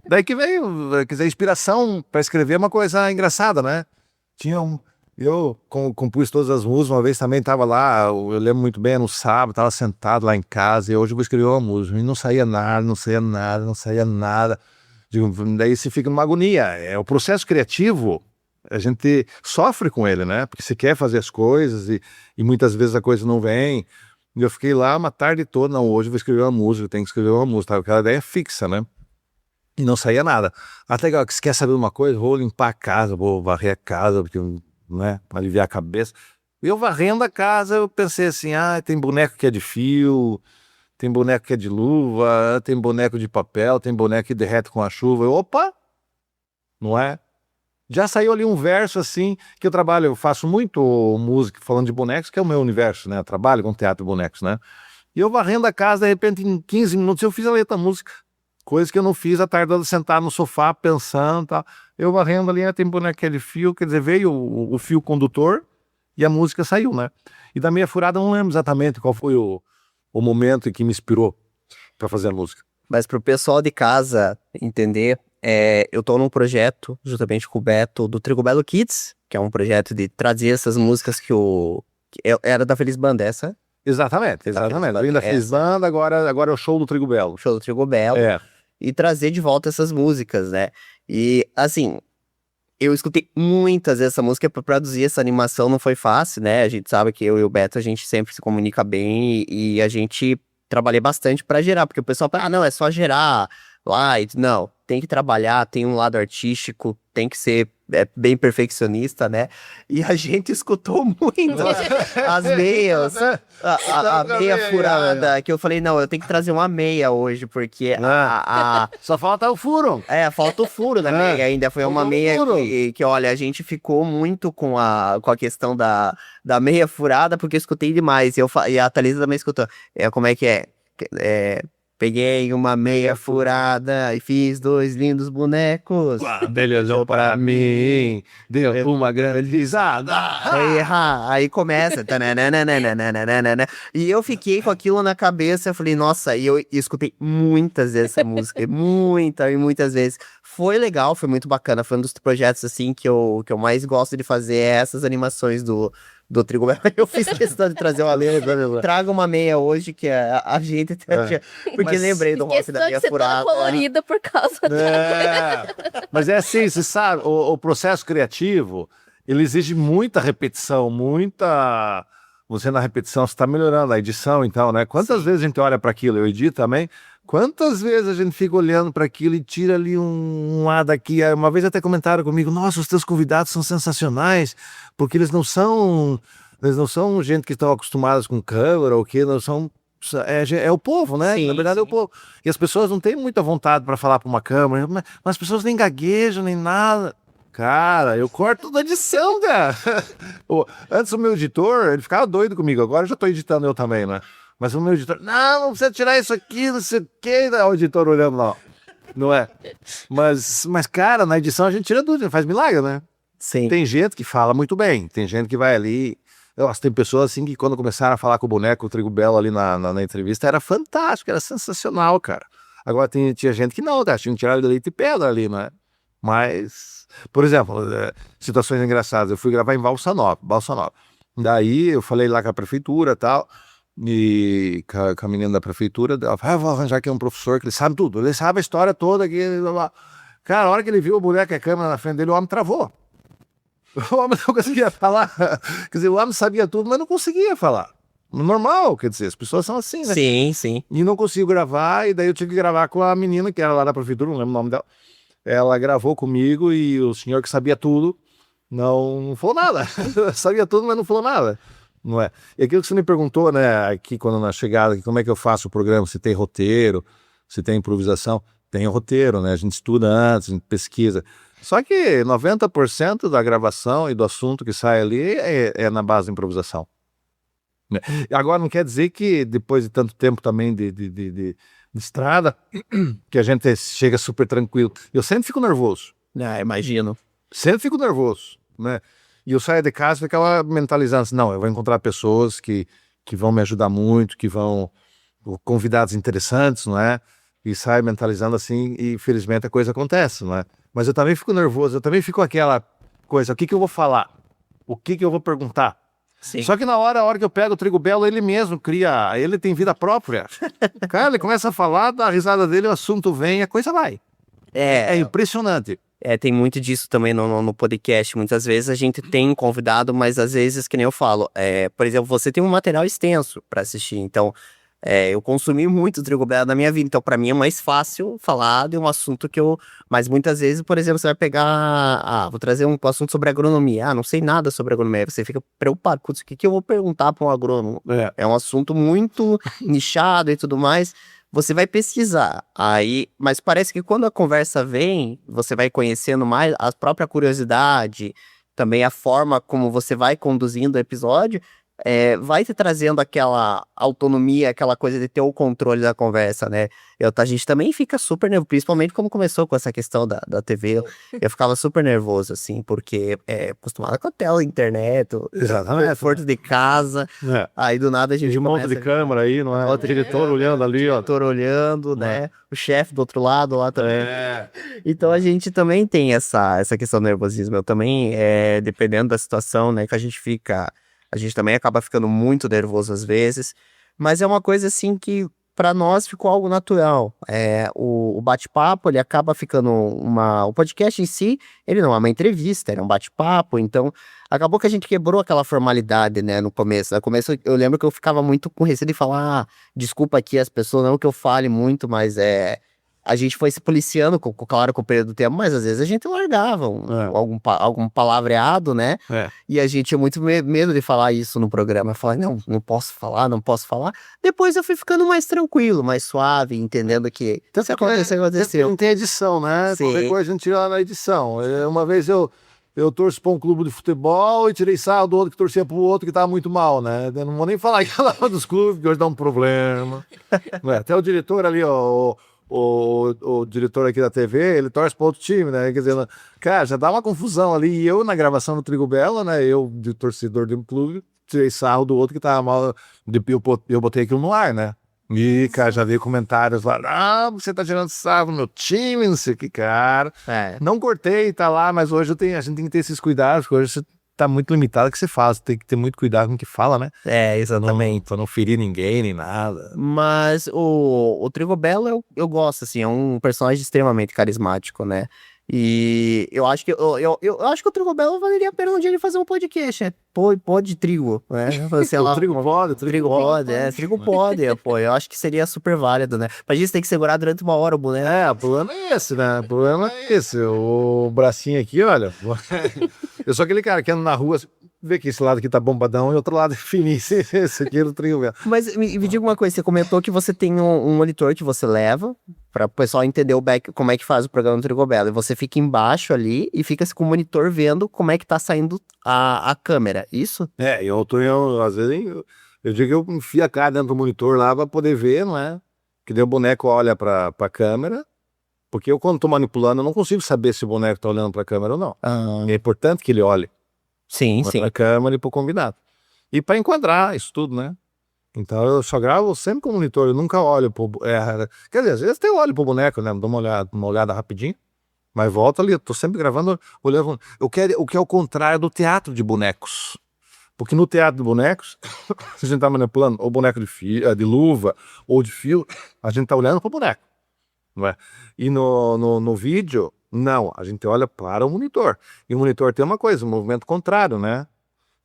Daí que veio, quer dizer, inspiração para escrever uma coisa engraçada, né? Eu compus todas as músicas, uma vez também tava lá, eu lembro muito bem, no sábado, tava sentado lá em casa, e hoje eu vou escrever uma música, e não saía nada. Daí você fica numa agonia, o processo criativo, a gente sofre com ele, né? Porque você quer fazer as coisas, e muitas vezes a coisa não vem. E eu fiquei lá uma tarde toda, não, hoje eu vou escrever uma música, eu tenho que escrever uma música, aquela ideia é fixa, né? E não saía nada. Até que você quer saber uma coisa? Vou limpar a casa, vou varrer a casa, porque, né, para aliviar a cabeça. E eu varrendo a casa, eu pensei assim, tem boneco que é de fio, tem boneco que é de luva, tem boneco de papel, tem boneco que derrete com a chuva. Opa! Não é? Já saiu ali um verso assim, que eu faço muito música falando de bonecos, que é o meu universo, né? Eu trabalho com teatro de bonecos, né? E eu varrendo a casa, de repente, em 15 minutos, eu fiz a letra da música. Coisa que eu não fiz a tarde toda, sentado no sofá, pensando e tal. Eu varrendo ali, tem boneco que é de fio, quer dizer, veio o fio condutor e a música saiu, né? E da meia furada eu não lembro exatamente qual foi o momento em que me inspirou para fazer a música. Mas pro pessoal de casa entender, eu tô num projeto, juntamente com o Beto, do Trigo Belo Kids, que é um projeto de trazer essas músicas que era da Feliz Banda, essa? Exatamente. Vim da Feliz Banda, agora é o show do Trigo Belo. Show do Trigo Belo. E trazer de volta essas músicas, né? E, assim, eu escutei muitas vezes essa música, pra produzir essa animação não foi fácil, né? A gente sabe que eu e o Beto, a gente sempre se comunica bem e a gente trabalhei bastante pra gerar, porque o pessoal fala, não, é só gerar lá, não, tem que trabalhar, tem um lado artístico, tem que ser bem perfeccionista, né? E a gente escutou muito as meias, a meia furada, que eu falei, não, eu tenho que trazer uma meia hoje, porque só falta o furo. Falta o furo da meia, ainda foi uma meia que, olha, a gente ficou muito com a questão da meia furada, porque eu escutei demais, e a Thalisa também escutou, como é que é? Peguei uma meia furada e fiz 2 lindos bonecos. Beleza pra mim, deu uma grande risada. Aí começa. E eu fiquei com aquilo na cabeça, eu falei, nossa, e eu escutei muitas vezes essa música, muitas vezes. Foi legal, foi muito bacana, foi um dos projetos, assim, que eu mais gosto de fazer, essas animações do Trigo Belo. Eu fiz questão de trazer uma meia. Traga uma meia hoje, que a gente... Porque lembrei do rock da meia furada. Colorida por causa Mas é assim, você sabe, o processo criativo, ele exige muita repetição, Você na repetição, você está melhorando a edição, então, né? Quantas vezes a gente olha para aquilo, eu edito também, quantas vezes a gente fica olhando para aquilo e tira ali um A daqui. Uma vez até comentaram comigo, nossa, os teus convidados são sensacionais, porque eles não são gente que estão acostumadas com câmera, ou que não são... É o povo, né? Sim, na verdade é o povo. E as pessoas não têm muita vontade para falar para uma câmera, mas as pessoas nem gaguejam, nem nada. Cara, eu corto toda a edição, cara. Antes o meu editor, ele ficava doido comigo, agora eu já tô editando eu também, né? Mas o meu editor, não precisa tirar isso aqui, não sei o que, o editor olhando lá, não é? Mas, cara, na edição a gente tira tudo, faz milagre, né? Sim. Tem gente que fala muito bem, tem gente que vai ali... Nossa, tem pessoas assim que quando começaram a falar com o boneco, o Trigo Belo ali na entrevista, era fantástico, era sensacional, cara. Agora tinha gente que não, cara, tinha que tirar de leite e pedra ali, né? Mas, por exemplo, situações engraçadas, eu fui gravar em Balsa Nova. Daí eu falei lá com a prefeitura e tal, e com a menina da prefeitura, ela falou, vou arranjar aqui um professor que ele sabe tudo, ele sabe a história toda aqui. Cara, a hora que ele viu o boneco e a câmera na frente dele, o homem travou. O homem não conseguia falar. Quer dizer, o homem sabia tudo, mas não conseguia falar. Normal, quer dizer, as pessoas são assim, né? Sim. E não conseguiu gravar, e daí eu tive que gravar com a menina que era lá da prefeitura, não lembro o nome dela. Ela gravou comigo e o senhor que sabia tudo não falou nada. Sabia tudo, mas não falou nada. Não é? E aquilo que você me perguntou, né, aqui quando na chegada, como é que eu faço o programa, se tem roteiro, se tem improvisação. Tem o roteiro, né? A gente estuda antes, a gente pesquisa. Só que 90% da gravação e do assunto que sai ali é na base da improvisação. Agora, não quer dizer que depois de tanto tempo também de estrada, que a gente chega super tranquilo. Eu sempre fico nervoso. Imagino. Sempre fico nervoso, né? E eu saio de casa e ficava mentalizando assim, não, eu vou encontrar pessoas que vão me ajudar muito, que vão... convidados interessantes, não é? E saio mentalizando assim e felizmente a coisa acontece, não é? Mas eu também fico nervoso, eu também fico aquela coisa, o que eu vou falar? O que eu vou perguntar? Sim. Só que na hora que eu pego o Trigo Belo, ele mesmo cria, ele tem vida própria. Cara, ele começa a falar, dá a risada dele, o assunto vem, a coisa vai. É impressionante. Tem muito disso também no podcast. Muitas vezes a gente tem convidado, mas às vezes, que nem eu falo, por exemplo, você tem um material extenso para assistir, então eu consumi muito Trigo Belo na minha vida, então para mim é mais fácil falar de um assunto que eu... Mas muitas vezes, por exemplo, você vai pegar... vou trazer um assunto sobre agronomia. Não sei nada sobre agronomia. Você fica preocupado com isso. O que eu vou perguntar para um agrônomo? É um assunto muito nichado e tudo mais. Você vai pesquisar. Mas parece que quando a conversa vem, você vai conhecendo mais a própria curiosidade, também a forma como você vai conduzindo o episódio, vai te trazendo aquela autonomia, aquela coisa de ter o controle da conversa, né? A gente também fica super nervoso, principalmente quando começou com essa questão da TV, eu ficava super nervoso, assim, porque acostumado com a tela, internet, o conforto de casa, aí do nada a gente de monte de câmera aí, não é? O diretor olhando ali, ó. O diretor olhando, né? O chefe do outro lado lá também. Então a gente também tem essa questão do nervosismo, eu também, dependendo da situação, né, que a gente fica... A gente também acaba ficando muito nervoso às vezes, mas é uma coisa assim que para nós ficou algo natural. O bate-papo, ele acaba ficando o podcast em si, ele não é uma entrevista, ele é um bate-papo, então acabou que a gente quebrou aquela formalidade, né, no começo. No começo eu lembro que eu ficava muito com receio de falar, desculpa aqui as pessoas, não que eu fale muito, mas a gente foi se policiando com o período do tempo, mas às vezes a gente largava algum palavreado, né? E a gente tinha muito medo de falar isso no programa. Falar, não posso falar. Depois eu fui ficando mais tranquilo, mais suave, entendendo que se aconteceu, aconteceu. Não tem edição, né? Sim. Qualquer coisa a gente tira lá na edição. Uma vez eu torço para um clube de futebol e tirei sarro do outro que torcia para o outro que estava muito mal, né? Eu não vou nem falar que falava dos clubes, que hoje dá um problema. Até o diretor ali, ó... O diretor aqui da TV, ele torce para outro time, né? Quer dizer, cara, já dá uma confusão ali. E eu, na gravação do Trigo Belo, né? Eu, de torcedor de um clube, tirei sarro do outro que tava mal. Eu botei aquilo no ar, né? E, cara, já veio comentários lá, você tá tirando sarro no meu time, não sei o que, cara. Não cortei, tá lá, mas hoje a gente tem que ter esses cuidados, porque hoje você tá muito limitado o que você faz, tem que ter muito cuidado com o que fala, né? Exatamente. Pra não ferir ninguém, nem nada. Mas o Trigo Belo eu gosto, assim, é um personagem extremamente carismático, né? E eu acho que eu acho que o Trigo Belo valeria a pena um dia ele fazer um podcast, pode trigo, né? Sei lá, Trigo pode. Trigo pode, pô, eu acho que seria super válido, né? Pra gente tem que segurar durante uma hora o boneco. O problema é esse, né? O problema é esse, o bracinho aqui, olha, eu sou aquele cara que anda na rua, vê que esse lado aqui tá bombadão e outro lado é finíssimo, esse aqui é do Trigo Belo. Mas me diga uma coisa, você comentou que você tem um monitor que você leva para o pessoal entender como é que faz o programa do Trigo Belo, e você fica embaixo ali e fica com o monitor vendo como é que tá saindo a câmera, isso? Às vezes eu digo que eu enfio a cara dentro do monitor lá pra poder ver, não é? Que daí o boneco olha pra câmera, porque eu quando tô manipulando eu não consigo saber se o boneco tá olhando pra câmera ou não. É importante que ele olhe. Sim. Pra câmera e pro convidado. E pra enquadrar isso tudo, né? Então eu só gravo sempre com o monitor, eu nunca olho pro... quer dizer, às vezes eu olho pro boneco, né? Dou uma olhada rapidinho, mas volto ali, eu tô sempre gravando, olhando. O que é o contrário do teatro de bonecos. Porque no teatro de bonecos, se a gente tá manipulando ou boneco de luva ou de fio, a gente tá olhando pro boneco, não é? E no vídeo, não, a gente olha para o monitor. E o monitor tem uma coisa, um movimento contrário, né?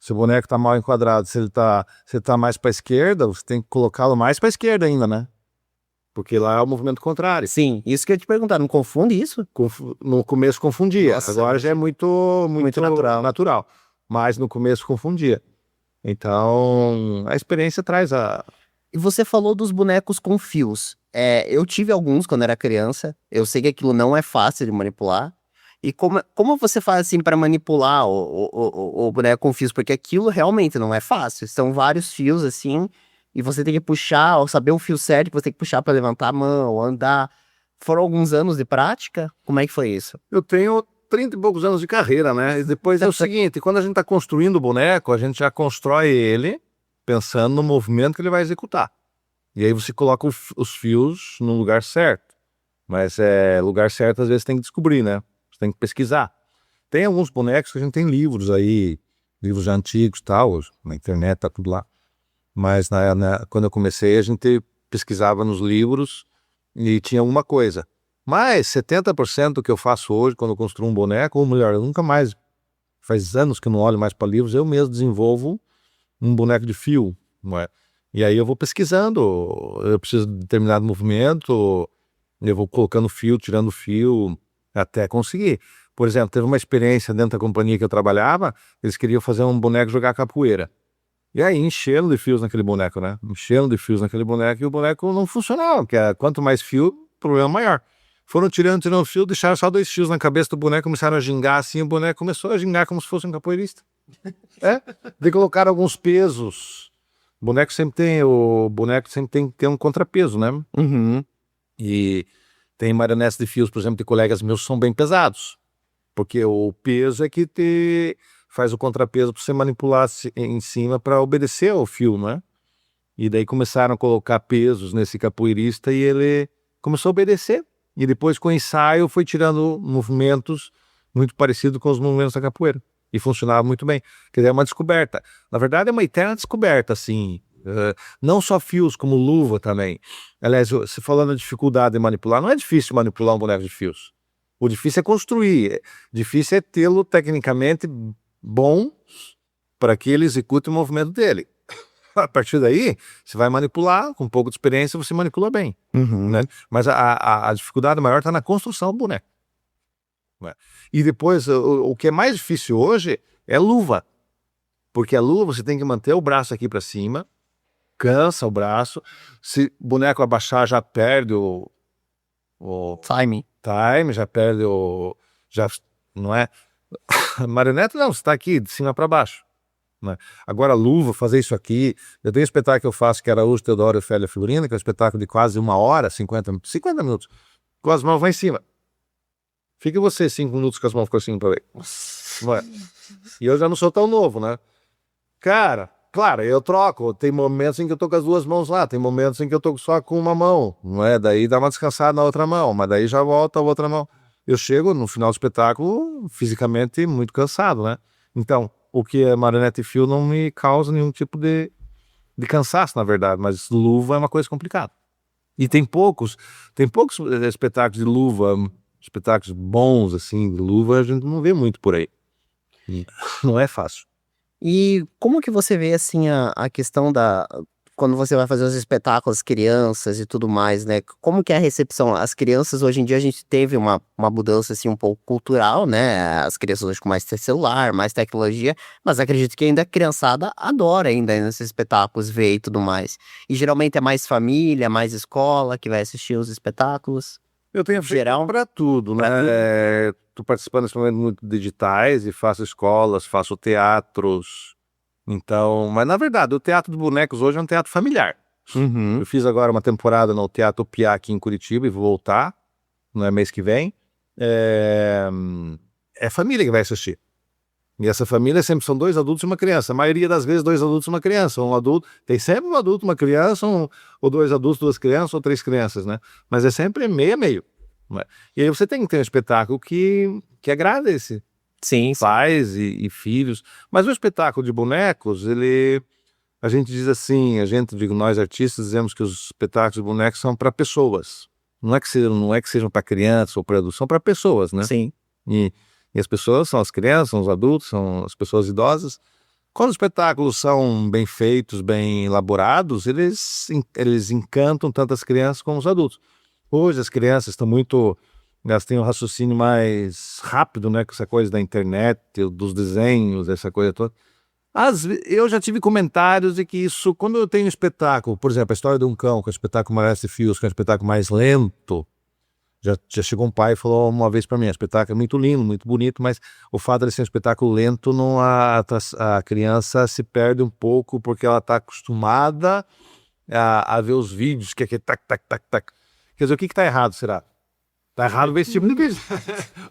Se o boneco tá mal enquadrado, se ele tá mais para a esquerda, você tem que colocá-lo mais para a esquerda ainda, né? Porque lá é o movimento contrário. Sim, isso que eu ia te perguntar, não confunde isso? No começo confundia, Nossa, agora já é muito natural. Mas no começo confundia. Então, a experiência traz a... E você falou dos bonecos com fios. Eu tive alguns quando era criança, eu sei que aquilo não é fácil de manipular. E como você faz assim para manipular o boneco com fios? Porque aquilo realmente não é fácil. São vários fios assim, e você tem que puxar, ou saber o fio certo que você tem que puxar para levantar a mão, andar. Foram alguns anos de prática? Como é que foi isso? Eu tenho 30 e poucos anos de carreira, né? E depois é o seguinte, quando a gente está construindo o boneco, a gente já constrói ele pensando no movimento que ele vai executar. E aí você coloca os fios no lugar certo. Mas lugar certo às vezes tem que descobrir, né? Você tem que pesquisar. Tem alguns bonecos que a gente tem livros aí, livros já antigos e tal, na internet tá tudo lá. Mas quando eu comecei a gente pesquisava nos livros e tinha alguma coisa. Mas 70% do que eu faço hoje quando eu construo um boneco, ou melhor, eu nunca mais, faz anos que eu não olho mais para livros, eu mesmo desenvolvo um boneco de fio, não é? E aí eu vou pesquisando, eu preciso de determinado movimento, eu vou colocando fio, tirando fio, até conseguir. Por exemplo, teve uma experiência dentro da companhia que eu trabalhava, eles queriam fazer um boneco jogar capoeira. E aí encheram de fios naquele boneco, né? Encheram de fios naquele boneco e o boneco não funcionava, porque quanto mais fio, problema maior. Foram tirando fio, deixaram só 2 fios na cabeça do boneco, começaram a gingar assim, o boneco começou a gingar como se fosse um capoeirista. De colocar alguns pesos. O boneco sempre tem que ter um contrapeso, né? Uhum. E tem marionetes de fios, por exemplo, de colegas meus que são bem pesados. Porque o peso é que faz o contrapeso para você manipular em cima para obedecer ao fio, né? E daí começaram a colocar pesos nesse capoeirista e ele começou a obedecer. E depois, com o ensaio, foi tirando movimentos muito parecidos com os movimentos da capoeira. E funcionava muito bem. Quer dizer, é uma descoberta. Na verdade, é uma eterna descoberta, assim. Não só fios, como luva também. Aliás, você falando da dificuldade de manipular, não é difícil manipular um boneco de fios. O difícil é construir. Difícil é tê-lo tecnicamente bom para que ele execute o movimento dele. A partir daí, você vai manipular, com um pouco de experiência, você manipula bem. Uhum. Né? Mas a dificuldade maior está na construção do boneco. Né? E depois, o que é mais difícil hoje é luva. Porque a luva você tem que manter o braço aqui para cima, cansa o braço. Se o boneco abaixar, já perde o time, já perde não é? Marioneta não, você está aqui de cima para baixo. Né? Agora, luva, fazer isso aqui. Eu tenho um espetáculo que eu faço que era Araújo, Teodoro e Ofélia Figurina, que é um espetáculo de quase 1 hora, 50 minutos, com as mãos lá em cima. Fica você 5 minutos com as mãos assim pra ver. E eu já não sou tão novo, né? Cara, claro, eu troco. Tem momentos em que eu tô com as 2 mãos lá, tem momentos em que eu tô só com uma mão, não é? Daí dá uma descansada na outra mão, mas daí já volta a outra mão. Eu chego no final do espetáculo fisicamente muito cansado, né? Então, o que é marionete e fio não me causa nenhum tipo de cansaço, na verdade, mas luva é uma coisa complicada. E tem poucos espetáculos de luva, espetáculos bons, assim, de luva, a gente não vê muito por aí. Não é fácil. E como que você vê, assim, a questão quando você vai fazer os espetáculos, crianças e tudo mais, né? Como que é a recepção? As crianças, hoje em dia, a gente teve uma mudança, assim, um pouco cultural, né? As crianças hoje com mais celular, mais tecnologia, mas acredito que ainda a criançada adora ainda nesses espetáculos, ver e tudo mais. E geralmente é mais família, mais escola que vai assistir os espetáculos. Eu tenho feito para tudo, né? Estou participando nesse momento muito de digitais e faço escolas, faço teatros. Então, mas na verdade, o Teatro dos Bonecos hoje é um teatro familiar. Uhum. Eu fiz agora uma temporada no Teatro Piá aqui em Curitiba e vou voltar, não é mês que vem. É família que vai assistir. E essa família sempre são 2 adultos e uma criança. A maioria das vezes 2 adultos e uma criança. Um adulto, tem sempre um adulto, uma criança, ou 2 adultos, 2 crianças, ou 3 crianças, né? Mas é sempre meio a meio. Né? E aí você tem que ter um espetáculo que agrada esse. Sim. Pais e filhos. Mas o espetáculo de bonecos, a gente diz assim, nós artistas dizemos que os espetáculos de bonecos são para pessoas. Não é que sejam para crianças ou para adultos, são para pessoas, né? Sim. E as pessoas são as crianças, são os adultos, são as pessoas idosas. Quando os espetáculos são bem feitos, bem elaborados, eles encantam tanto as crianças como os adultos. Hoje as crianças elas têm um raciocínio mais rápido, né, com essa coisa da internet, dos desenhos, essa coisa toda. Eu já tive comentários de que isso, quando eu tenho um espetáculo, por exemplo, a História de um Cão, que é um espetáculo mais de fios, que é um espetáculo mais lento, Já chegou um pai e falou uma vez para mim, o espetáculo é muito lindo, muito bonito, mas o fato de ele ser um espetáculo lento, a criança se perde um pouco, porque ela está acostumada a ver os vídeos, que é aquele tac, tac, tac, tac. Quer dizer, o que está errado, será? Tá errado ver esse tipo de vídeo.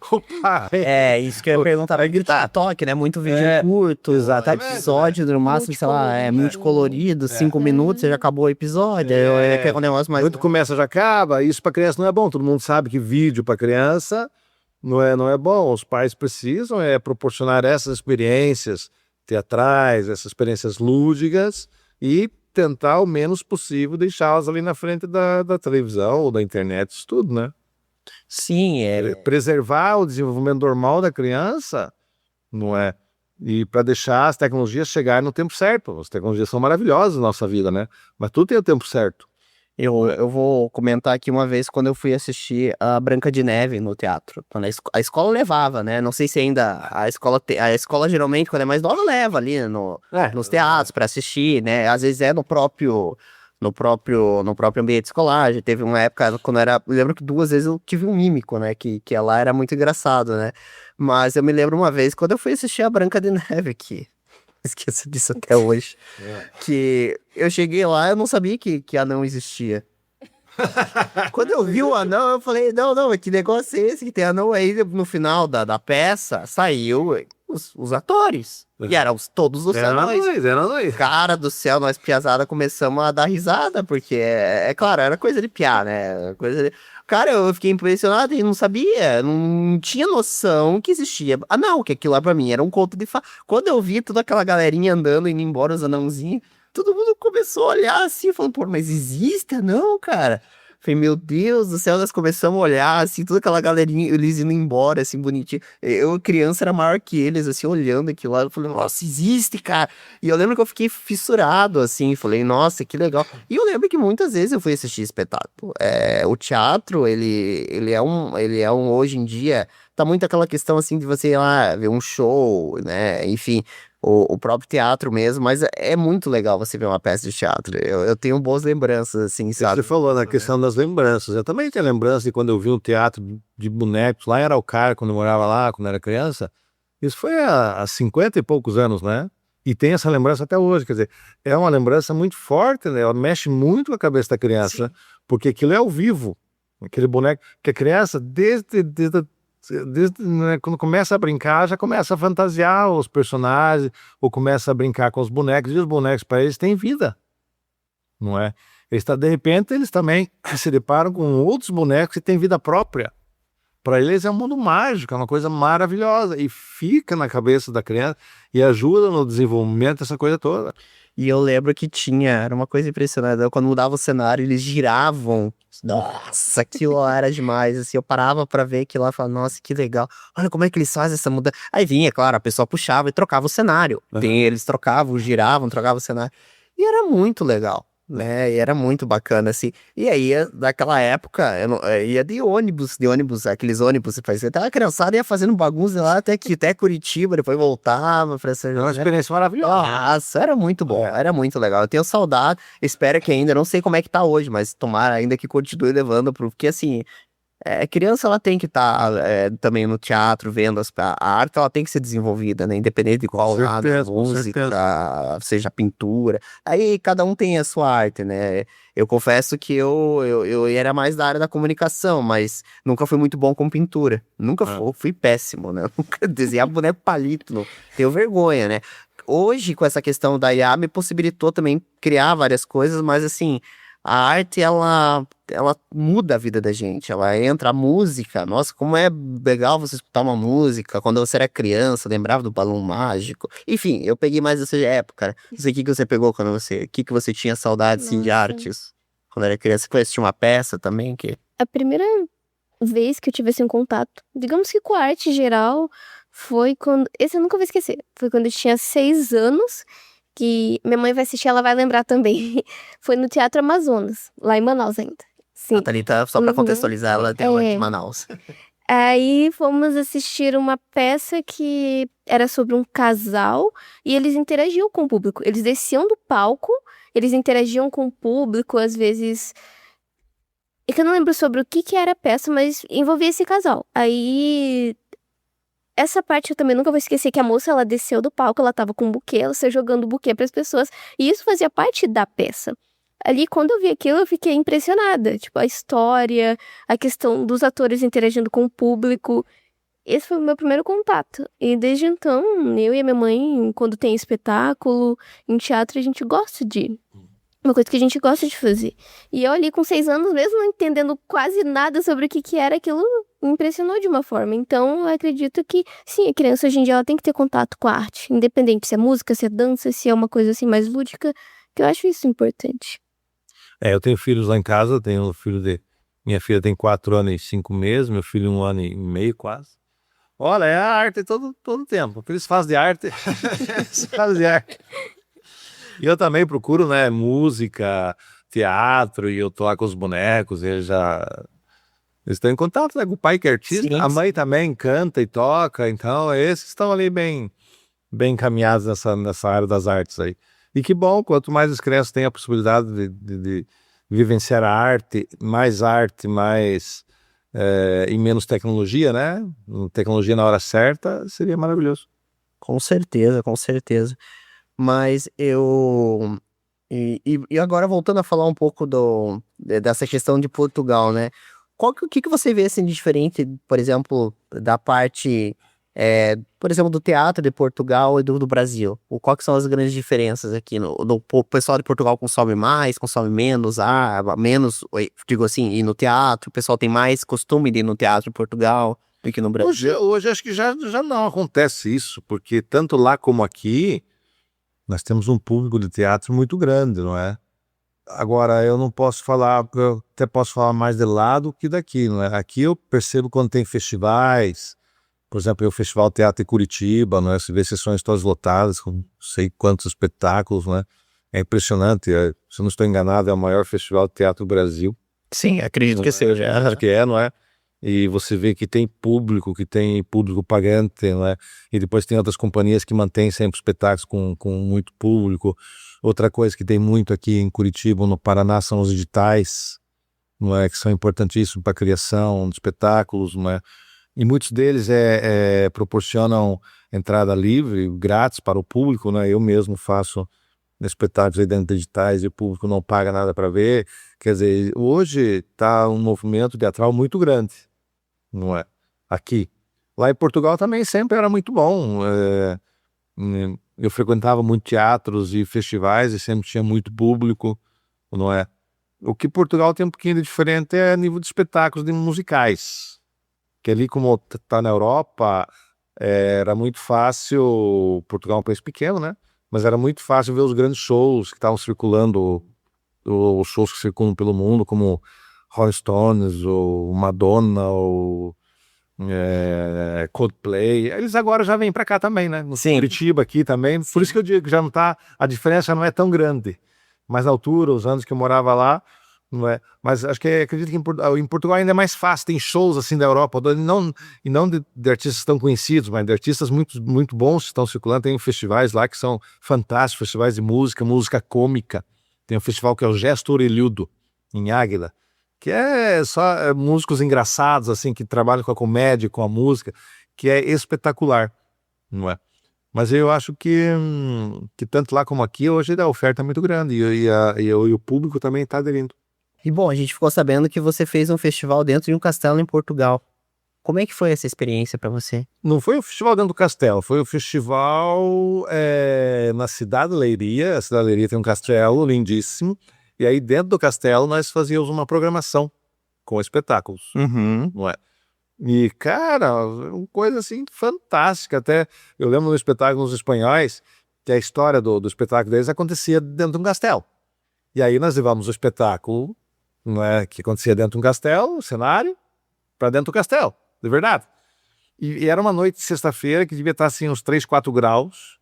Opa! Isso que eu ia perguntar. TikTok, né? Muito vídeo curto, episódio, no máximo, sei lá, multicolorido, 5 minutos, você já acabou o episódio. É um negócio mais. Quando começa, já acaba. Isso pra criança não é bom. Todo mundo sabe que vídeo pra criança não é bom. Os pais precisam proporcionar essas experiências teatrais, essas experiências lúdicas e tentar o menos possível deixá-las ali na frente da televisão ou da internet, isso tudo, né? Sim, preservar o desenvolvimento normal da criança, não é? E para deixar as tecnologias chegarem no tempo certo. As tecnologias são maravilhosas na nossa vida, né? Mas tudo tem o tempo certo. Eu vou comentar aqui uma vez quando eu fui assistir a Branca de Neve no teatro. Quando a escola levava, né? Não sei se ainda a escola geralmente, quando é mais nova, leva ali nos teatros para assistir, né? Às vezes é no próprio ambiente escolar. Já teve uma época quando eu lembro que 2 vezes eu tive um mímico, né, que lá era muito engraçado, né, mas eu me lembro uma vez quando eu fui assistir a Branca de Neve, que esqueço disso até hoje, que eu cheguei lá, eu não sabia que anão existia. Quando eu vi o anão, eu falei, não, que negócio é esse que tem anão? Aí no final da peça, saiu os atores. E eram todos os anões. Era nós. Cara do céu, nós piazada começamos a dar risada, porque claro, era coisa de piar, né? Cara, eu fiquei impressionado e não sabia, não tinha noção que existia. Não, que aquilo lá pra mim era um conto de fadas. Quando eu vi toda aquela galerinha andando, indo embora, os anãozinhos, todo mundo começou a olhar assim, falando, pô, mas existe anão, cara? Falei, meu Deus do céu, nós começamos a olhar, assim, toda aquela galerinha, eles indo embora, assim, bonitinho. Eu, criança, era maior que eles, assim, olhando aquilo lá. Eu falei, nossa, existe, cara. E eu lembro que eu fiquei fissurado, assim, falei, nossa, que legal. E eu lembro que muitas vezes eu fui assistir espetáculo. O teatro, ele é um, hoje em dia, tá muito aquela questão, assim, de você ir lá ver um show, né, enfim... O próprio teatro mesmo, mas é muito legal você ver uma peça de teatro. Eu tenho boas lembranças, assim, sabe? Você falou na questão das lembranças. Eu também tenho lembrança de quando eu vi um teatro de bonecos lá em Araucária, quando eu morava lá, quando eu era criança. Isso foi há 50 e poucos anos, né? E tem essa lembrança até hoje. Quer dizer, é uma lembrança muito forte, né? Ela mexe muito com a cabeça da criança, porque aquilo é ao vivo. Aquele boneco que a criança, desde né, quando começa a brincar, já começa a fantasiar os personagens, ou começa a brincar com os bonecos, e os bonecos para eles têm vida, não é? De repente, eles também se deparam com outros bonecos que têm vida própria. Para eles é um mundo mágico, é uma coisa maravilhosa, e fica na cabeça da criança, e ajuda no desenvolvimento dessa coisa toda. E eu lembro que era uma coisa impressionante, quando mudava o cenário, eles giravam. Nossa, aquilo lá era demais, assim, eu parava pra ver aquilo lá e falava, nossa, que legal, olha como é que eles fazem essa mudança. Aí vinha, claro, a pessoa puxava e trocava o cenário, eles trocavam, giravam, trocavam o cenário, e era muito legal, né, e era muito bacana, assim, e aí, daquela época, ia de ônibus, aqueles ônibus, a criançada ia fazendo bagunça lá até Curitiba, depois voltava pra essa... É uma experiência maravilhosa. Nossa, era muito bom, era muito legal, eu tenho saudade, espero que ainda, não sei como é que tá hoje, mas tomara ainda que continue levando, porque assim... criança, ela tem que estar também no teatro, vendo a arte, ela tem que ser desenvolvida, né? Independente de qual lado, música, seja pintura. Aí cada um tem a sua arte, né? Eu confesso que eu era mais da área da comunicação, mas nunca fui muito bom com pintura. Nunca fui péssimo, né? Nunca desenhava boneco palito, não. Tenho vergonha, né? Hoje, com essa questão da IA, me possibilitou também criar várias coisas, mas assim... A arte, ela muda a vida da gente, ela entra a música, nossa, como é legal você escutar uma música, quando você era criança, lembrava do Balão Mágico, enfim, eu peguei mais dessa época, né? Não sei o que você pegou quando o que você tinha saudade, assim, de artes, quando era criança, você foi assistir uma peça também, que... A primeira vez que eu tive, assim, um contato, digamos que com a arte geral, foi quando, esse eu nunca vou esquecer, foi quando eu tinha 6 anos, que minha mãe vai assistir, ela vai lembrar também. Foi no Teatro Amazonas, lá em Manaus ainda. Sim. A Thalita, só pra contextualizar, ela é de Manaus. Aí fomos assistir uma peça que era sobre um casal e eles interagiam com o público. Eles desciam do palco, eles interagiam com o público, às vezes É que eu não lembro sobre o que era a peça, mas envolvia esse casal. Aí, essa parte eu também nunca vou esquecer, que a moça, ela desceu do palco, ela tava com um buquê, ela saiu jogando o buquê pras pessoas, e isso fazia parte da peça. Ali, quando eu vi aquilo, eu fiquei impressionada. Tipo, a história, a questão dos atores interagindo com o público. Esse foi o meu primeiro contato. E desde então, eu e a minha mãe, quando tem espetáculo, em teatro, a gente gosta de ir. Uma coisa que a gente gosta de fazer. E eu ali com 6 anos, mesmo não entendendo quase nada sobre o que era, aquilo me impressionou de uma forma. Então, eu acredito que, sim, a criança hoje em dia ela tem que ter contato com a arte. Independente se é música, se é dança, se é uma coisa assim mais lúdica, que eu acho isso importante. Eu tenho filhos lá em casa, tenho um filho de... Minha filha tem 4 anos e 5 meses, meu filho 1 ano e meio quase. Olha, é a arte todo tempo. Eles fazem de arte. Eles fazem de arte. E eu também procuro, né, música, teatro, e eu tô lá com os bonecos, eles estão em contato, né, com o pai que é artista. Sim. A mãe também canta e toca, então esses estão ali bem encaminhados nessa área das artes aí. E que bom, quanto mais as crianças têm a possibilidade de vivenciar a arte, mais e menos tecnologia, né? Tecnologia na hora certa, seria maravilhoso. Com certeza, com certeza. Mas eu... E agora voltando a falar um pouco dessa questão de Portugal, né? O que você vê assim de diferente, por exemplo, da parte... por exemplo, do teatro de Portugal e do Brasil? Qual que são as grandes diferenças aqui? O pessoal de Portugal consome mais, consome menos, menos, digo assim, ir no teatro? O pessoal tem mais costume de ir no teatro em Portugal do que no Brasil? Hoje acho que já não acontece isso, porque tanto lá como aqui, nós temos um público de teatro muito grande, não é? Agora, eu não posso falar, eu até posso falar mais de lá do que daqui, não é? Aqui eu percebo quando tem festivais. Por exemplo, o Festival Teatro em Curitiba, né? Você vê sessões todas lotadas, com não sei quantos espetáculos, né? É impressionante. Se eu não estou enganado, é o maior festival de teatro do Brasil. Sim, acredito que seja. Acho que não é? E você vê que tem público pagante, né? E depois tem outras companhias que mantêm sempre espetáculos com muito público. Outra coisa que tem muito aqui em Curitiba, no Paraná, são os editais, não é? Que são importantíssimos para a criação de espetáculos, não é? E muitos deles proporcionam entrada livre, grátis para o público, né? Eu mesmo faço espetáculos aí dentro de editais e o público não paga nada para ver. Quer dizer, hoje está um movimento teatral muito grande, não é? Aqui. Lá em Portugal também sempre era muito bom. Eu frequentava muito teatros e festivais e sempre tinha muito público, não é? O que Portugal tem um pouquinho de diferente é a nível de espetáculos musicais. Que ali, como está na Europa, era muito fácil. Portugal é um país pequeno, né? Mas era muito fácil ver os grandes shows que estavam circulando, os shows que circulam pelo mundo, como Rolling Stones, ou Madonna, ou Coldplay. Eles agora já vêm para cá também, né? No Curitiba aqui também. Por isso que eu digo que já não tá, a diferença não é tão grande. Mas na altura, os anos que eu morava lá, não é? Mas acho que acredito que em Portugal ainda é mais fácil, tem shows assim da Europa, e não de artistas tão conhecidos, mas de artistas muito, muito bons que estão circulando. Tem festivais lá que são fantásticos, festivais de música cômica. Tem um festival que é o Gesto Orelhudo, em Águila, que é só músicos engraçados, assim, que trabalham com a comédia, com a música, que é espetacular, não é? Mas eu acho que tanto lá como aqui, hoje a oferta é muito grande e o público também está aderindo. E bom, a gente ficou sabendo que você fez um festival dentro de um castelo em Portugal. Como é que foi essa experiência para você? Não foi um festival dentro do castelo, foi um festival na cidade de Leiria. A cidade de Leiria tem um castelo lindíssimo. E aí dentro do castelo nós fazíamos uma programação com espetáculos, não é? E cara, uma coisa assim fantástica. Até eu lembro no espetáculo dos espanhóis que a história do espetáculo deles acontecia dentro de um castelo. E aí nós levamos o espetáculo, não é, que acontecia dentro de um castelo, cenário, para dentro do castelo, de verdade. E era uma noite de sexta-feira que devia estar assim uns 3, 4 graus,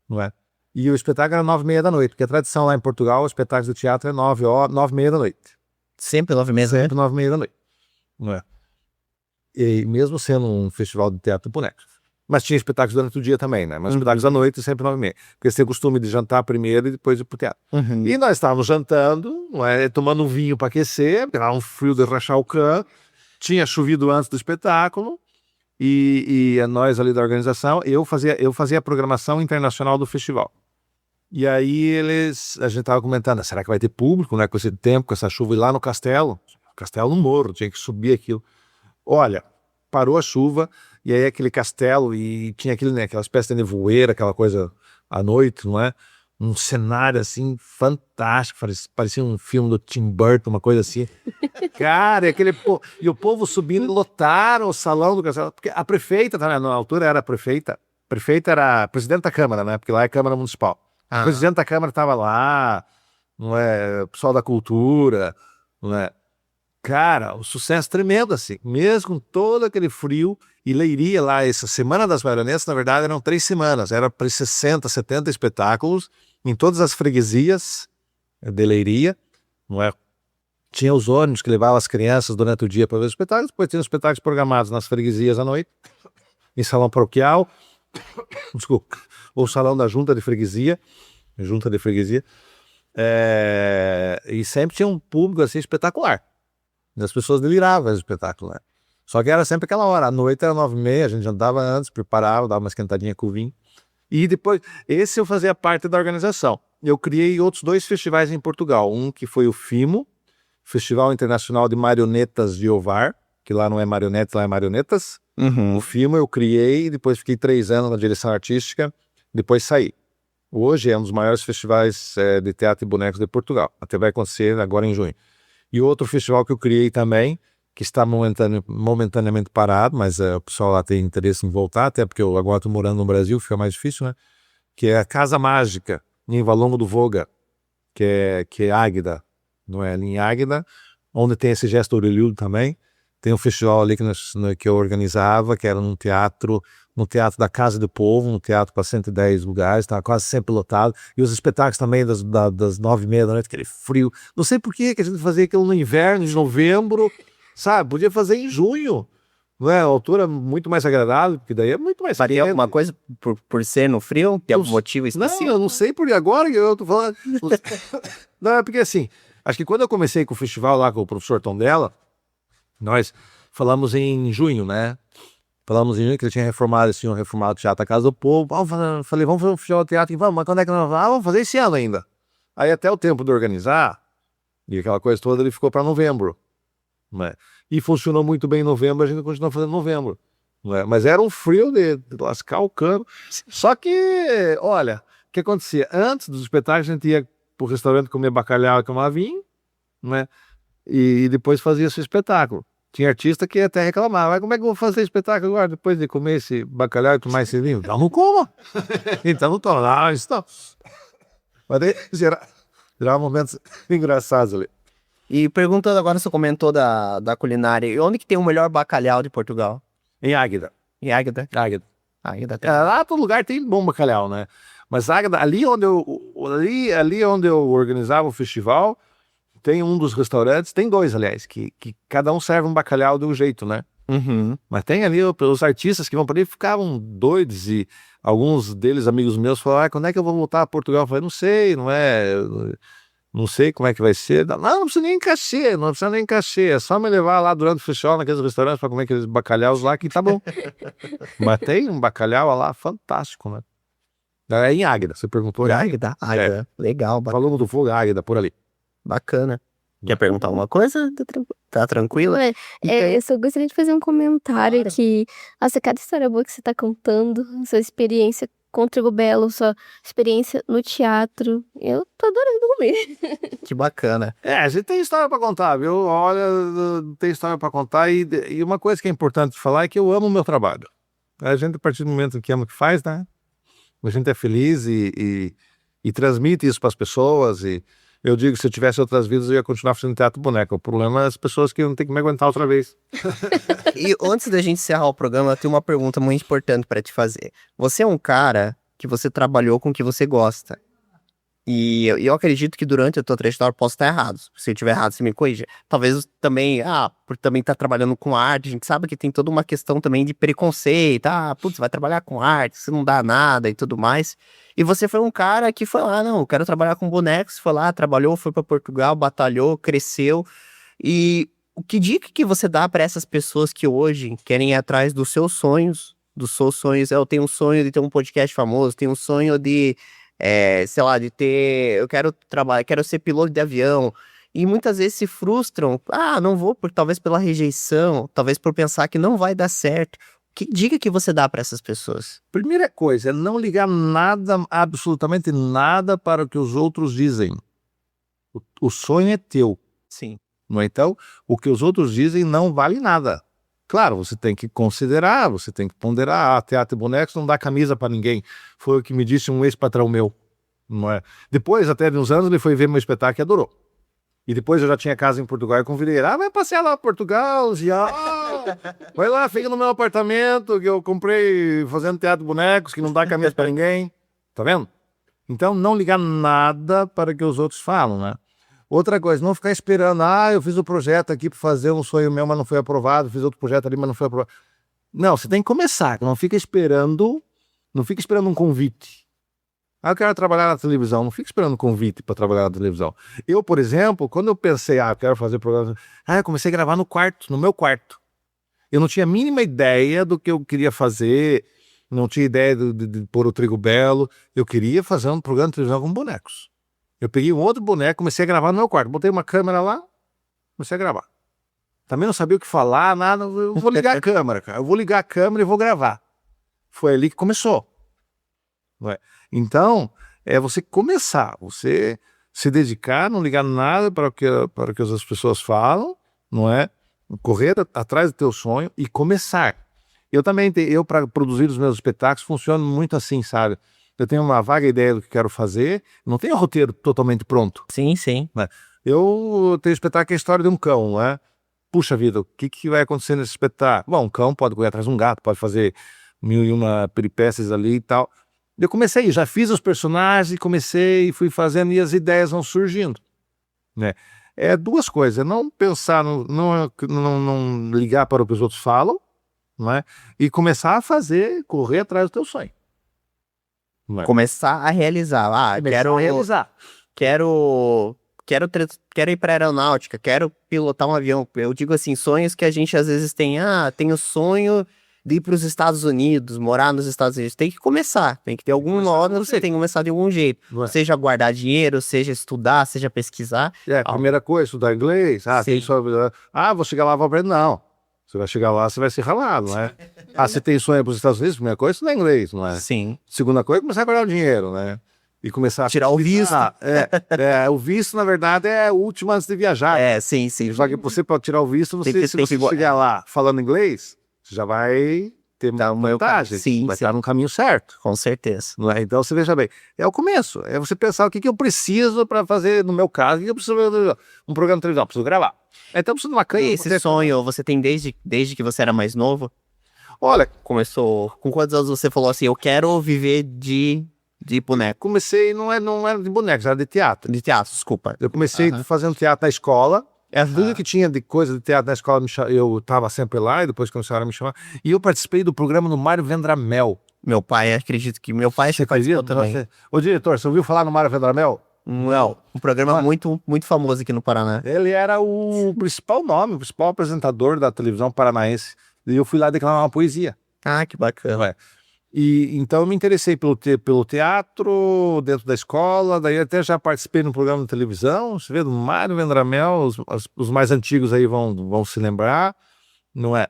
não é? E o espetáculo era 9h30 da noite, porque a tradição lá em Portugal, o espetáculo do teatro é 9h30 da noite. Sempre 9h30? Sempre 9h30 da noite, não é? E mesmo sendo um festival de teatro de bonecos. Mas tinha espetáculos durante o dia também, né? Mas espetáculos à noite sempre 9h30. Porque você tem o costume de jantar primeiro e depois ir pro teatro. E nós estávamos jantando, não é? Tomando um vinho para aquecer, porque era um frio de rachar o cano. Tinha chovido antes do espetáculo. E nós ali da organização, eu fazia a programação internacional do festival. E aí a gente tava comentando, será que vai ter público, né, com esse tempo, com essa chuva, e lá no castelo no morro, tinha que subir aquilo. Olha, parou a chuva, e aí aquele castelo, e tinha aquele, né, aquela espécie de nevoeira, aquela coisa à noite, não é? Um cenário, assim, fantástico, parecia um filme do Tim Burton, uma coisa assim. Cara, e o povo subindo, lotaram o salão do castelo, porque a prefeita, na altura era a prefeita era a presidente da Câmara, né, porque lá é a Câmara Municipal. O presidente da Câmara estava lá, não é? O pessoal da cultura, não é? Cara, o sucesso tremendo, assim. Mesmo com todo aquele frio, e Leiria lá, essa Semana das Marionetas, na verdade, eram 3 semanas. Era para 60, 70 espetáculos em todas as freguesias de Leiria, não é? Tinha os ônibus que levavam as crianças durante o dia para ver os espetáculos, depois tinha os espetáculos programados nas freguesias à noite, em salão paroquial, desculpa, ou salão da junta de freguesia, e sempre tinha um público assim espetacular. E as pessoas deliravam esse espetáculo, né? Só que era sempre aquela hora, à noite era 9h30, a gente jantava antes, preparava, dava uma esquentadinha com o vinho. E depois, esse eu fazia parte da organização. Eu criei outros 2 festivais em Portugal. Um que foi o FIMO, Festival Internacional de Marionetas de Ovar, que lá não é marionete, lá é marionetas. O FIMO eu criei, depois fiquei 3 anos na direção artística, depois saí. Hoje é um dos maiores festivais de teatro e bonecos de Portugal. Até vai acontecer agora em junho. E outro festival que eu criei também, que está momentaneamente parado, mas o pessoal lá tem interesse em voltar, até porque eu agora estou morando no Brasil, fica mais difícil, né? Que é a Casa Mágica, em Valongo do Voga, que é Águeda, não é? Ali em Águeda, onde tem esse gesto orelhudo também. Tem um festival ali que eu organizava, que era no teatro da Casa do Povo, um teatro para 110 lugares, estava quase sempre lotado. E os espetáculos também das 9h30 da noite, aquele frio. Não sei por que a gente fazia aquilo no inverno, de novembro, sabe? Podia fazer em junho, não é? A altura muito mais agradável, porque daí é muito mais Faria alguma coisa por ser no frio? Tem algum motivo específico? Não, eu não sei porque agora que eu tô falando. Não, é porque assim, acho que quando eu comecei com o festival lá com o professor Tondela, nós falamos em junho, né? Falamos em junho que ele tinha reformado o Teatro da Casa do Povo. Falei, vamos fazer um festival de teatro. Vamos, mas quando é que nós vamos? Vamos fazer esse ano ainda. Aí até o tempo de organizar, e aquela coisa toda, ele ficou para novembro. Né? E funcionou muito bem em novembro, a gente continuou fazendo em novembro. Né? Mas era um frio de lascar o cano. Só que, olha, o que acontecia? Antes dos espetáculos, a gente ia pro restaurante comer bacalhau e tomar vinho, né? E depois fazia esse espetáculo. Tinha artista que até reclamava, mas como é que eu vou fazer espetáculo agora, depois de comer esse bacalhau e tomar esse vinho? Então não coma! Então não toma, não, isso não. Mas daí gerava momentos engraçados ali. E perguntando agora, você comentou da culinária, e onde que tem o melhor bacalhau de Portugal? Em Águeda. Em Águeda? Águeda. Águeda. Lá todo lugar tem bom bacalhau, né? Mas Águeda, ali onde eu organizava o festival, tem um dos restaurantes, tem 2, aliás, que cada um serve um bacalhau de um jeito, né? Mas tem ali os artistas que vão para ali ficavam doidos, e alguns deles, amigos meus, falaram, quando é que eu vou voltar a Portugal? Eu falei, não sei, não sei como é que vai ser. Não precisa nem cachê, é só me levar lá durante o festival naqueles restaurantes para comer aqueles bacalhaus lá que tá bom. Mas tem um bacalhau lá fantástico, né? É em Águeda, você perguntou? Águeda? Águeda, legal. Falando do Fogo, Águeda, por ali. Bacana. Quer perguntar alguma coisa? Tá tranquila? Eu só gostaria de fazer um comentário que, nossa, cada história boa que você tá contando, sua experiência com o Trigobello, sua experiência no teatro, eu tô adorando ouvir. Que bacana. A gente tem história pra contar, viu? Olha, tem história pra contar, e uma coisa que é importante falar é que eu amo o meu trabalho. A gente, a partir do momento que ama o que faz, né? A gente é feliz e transmite isso pras pessoas, e eu digo que se eu tivesse outras vidas eu ia continuar fazendo teatro boneco. O problema é as pessoas que não tem que me aguentar outra vez. E antes da gente encerrar o programa, eu tenho uma pergunta muito importante para te fazer. Você é um cara que você trabalhou com o que você gosta. E eu acredito que durante a tua trajetória posso estar errado. Se eu estiver errado, você me corrija. Talvez também, por também estar trabalhando com arte, a gente sabe que tem toda uma questão também de preconceito. Putz, vai trabalhar com arte, você não dá nada e tudo mais. E você foi um cara que foi lá, não, eu quero trabalhar com bonecos, foi lá, trabalhou, foi para Portugal, batalhou, cresceu. E que dica que você dá para essas pessoas que hoje querem ir atrás dos seus sonhos? Dos seus sonhos, eu tenho um sonho de ter um podcast famoso, tenho um sonho de sei lá, de ter, eu quero trabalhar, quero ser piloto de avião, e muitas vezes se frustram, não vou, talvez pela rejeição, talvez por pensar que não vai dar certo. Que dica que você dá para essas pessoas? Primeira coisa é não ligar nada, absolutamente nada para o que os outros dizem. O sonho é teu. Sim. Não é? Então, o que os outros dizem não vale nada. Claro, você tem que considerar, você tem que ponderar. Teatro e bonecos não dá camisa para ninguém. Foi o que me disse um ex-patrão meu. Não é? Depois, até de uns anos, ele foi ver meu espetáculo e adorou. E depois eu já tinha casa em Portugal e convidei ele. Vai passear lá em Portugal, já. Vai lá, fica no meu apartamento que eu comprei fazendo teatro e bonecos, que não dá camisa para ninguém. Tá vendo? Então, não ligar nada para o que os outros falam, né? Outra coisa, não ficar esperando, eu fiz o projeto aqui para fazer um sonho meu, mas não foi aprovado, fiz outro projeto ali, mas não foi aprovado. Não, você tem que começar, não fica esperando um convite. Eu quero trabalhar na televisão, não fica esperando um convite para trabalhar na televisão. Eu, por exemplo, quando eu pensei, eu quero fazer programa, eu comecei a gravar no meu quarto. Eu não tinha a mínima ideia do que eu queria fazer, não tinha ideia de pôr o Trigo Belo, eu queria fazer um programa de televisão com bonecos. Eu peguei um outro boneco, comecei a gravar no meu quarto. Botei uma câmera lá, comecei a gravar. Também não sabia o que falar, nada. Eu vou ligar a câmera, cara. Eu vou ligar a câmera e vou gravar. Foi ali que começou. Não é? Então, é você começar. Você se dedicar, não ligar nada para o que as pessoas falam, não é? Correr atrás do teu sonho e começar. Eu para produzir os meus espetáculos, funciona muito assim, sabe? Eu tenho uma vaga ideia do que quero fazer, não tenho roteiro totalmente pronto. Sim, sim. Né? Eu tenho espetáculo que é a história de um cão, né? Puxa vida, o que vai acontecer nesse espetáculo? Bom, um cão pode correr atrás de um gato, pode fazer 1001 peripécias ali e tal. Eu comecei, já fiz os personagens, fui fazendo e as ideias vão surgindo. Né? É duas coisas, não pensar, não ligar para o que os outros falam, não é? E começar a correr atrás do teu sonho. Começar a realizar. Quero realizar. Quero ir para aeronáutica, quero pilotar um avião. Eu digo assim, sonhos que a gente às vezes tem. Tem o sonho de ir para os Estados Unidos, morar nos Estados Unidos. Tem que começar, tem que ter algum hora, você tem que começar de algum jeito. Seja guardar dinheiro, seja estudar, seja pesquisar. Primeira coisa, estudar inglês. Vou chegar lá, vou aprender. Não. Você vai chegar lá, você vai se ralar, não é? Você tem sonho para os Estados Unidos, primeira coisa, estudar inglês, não é? Sim. Segunda coisa, começar a guardar o dinheiro, né? E começar a tirar o visto. O visto, na verdade, é o último antes de viajar. Sim. Só que você pode tirar o visto, se você chegar lá falando inglês, você já vai ter uma vantagem. Sim, vai estar no caminho certo. Com certeza. Não é? Então, você veja bem, é o começo. É você pensar o que eu preciso para fazer, no meu caso, o que eu preciso fazer um programa de televisão, preciso gravar. Então, preciso de uma câmera. E esse sonho você tem desde que você era mais novo? Olha, começou... Com quantos anos você falou assim, eu quero viver de boneco? Comecei, não era de bonecos, era de teatro. De teatro, desculpa. Eu comecei fazendo teatro na escola. Tudo que tinha de coisa de teatro na escola, eu estava sempre lá, e depois começaram a me chamar. E eu participei do programa no Mário Vendramel. Meu pai, acredito que meu pai participou também. Ô, diretor, você ouviu falar no Mário Vendramel? Não, um programa muito, muito famoso aqui no Paraná. Ele era o principal nome, o principal apresentador da televisão paranaense. E eu fui lá declamar uma poesia. Que bacana. E então eu me interessei pelo teatro dentro da escola, daí até já participei no programa de televisão, você vê, do Mário Vendramel, os mais antigos aí vão se lembrar, não é?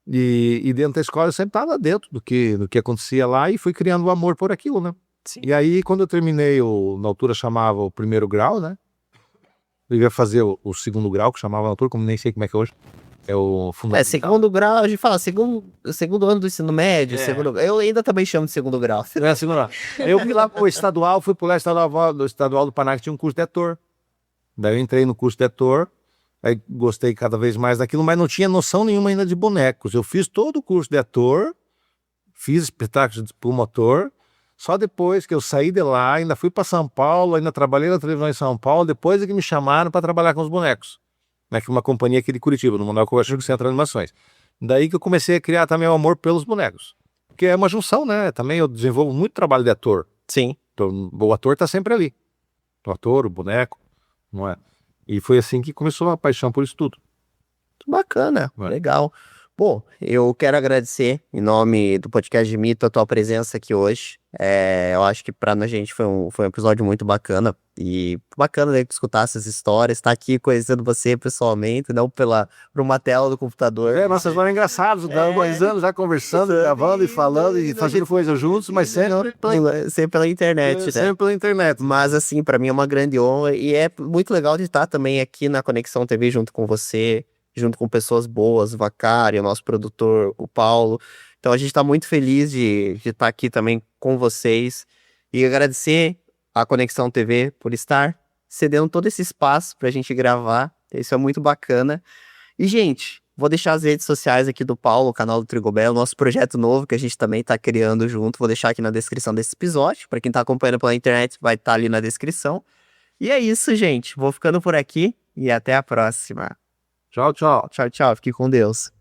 E dentro da escola eu sempre estava dentro do que acontecia lá e fui criando o amor por aquilo, né? Sim. E aí quando eu terminei, na altura chamava o primeiro grau, né? Eu ia fazer o segundo grau, que chamava na altura, como nem sei como é que é hoje. É o fundamental. Segundo grau, a gente fala segundo ano do ensino médio, eu ainda também chamo de segundo grau. Segundo grau. Eu fui lá pro estadual, fui pro estadual do Paraná, que tinha um curso de ator. Daí eu entrei no curso de ator, aí gostei cada vez mais daquilo, mas não tinha noção nenhuma ainda de bonecos. Eu fiz todo o curso de ator, fiz espetáculos de promotor, Só depois que eu saí de lá, ainda fui para São Paulo, ainda trabalhei na televisão em São Paulo, depois é que me chamaram para trabalhar com os bonecos. Né, que uma companhia aqui de Curitiba, no Manuel Kovacic Centro de Animações. Daí que eu comecei a criar também o amor pelos bonecos. Porque é uma junção, né? Também eu desenvolvo muito trabalho de ator. Sim. Então, o ator tá sempre ali. O ator, o boneco, não é? E foi assim que começou a paixão por isso tudo. Bacana, legal. Bom, eu quero agradecer, em nome do Podcast de Mito, a tua presença aqui hoje. Eu acho que pra gente foi um episódio muito bacana. E bacana, né, escutar essas histórias, estar aqui conhecendo você pessoalmente, não por uma tela do computador. Nossas histórias engraçadas, 2 anos já conversando, gravando e falando e fazendo coisas juntos, mas sempre pela internet, né? Sempre pela internet. Mas assim, pra mim é uma grande honra e é muito legal de estar também aqui na Conexão TV junto com você, junto com pessoas boas, o Vacari, o nosso produtor, o Paulo. Então a gente tá muito feliz de estar aqui também com vocês e agradecer a Conexão TV por estar cedendo todo esse espaço pra gente gravar. Isso é muito bacana. E, gente, vou deixar as redes sociais aqui do Paulo, o canal do Trigobello, nosso projeto novo que a gente também tá criando junto. Vou deixar aqui na descrição desse episódio. Pra quem tá acompanhando pela internet, vai estar ali na descrição. E é isso, gente. Vou ficando por aqui e até a próxima. Tchau, tchau. Tchau, tchau. Fique com Deus.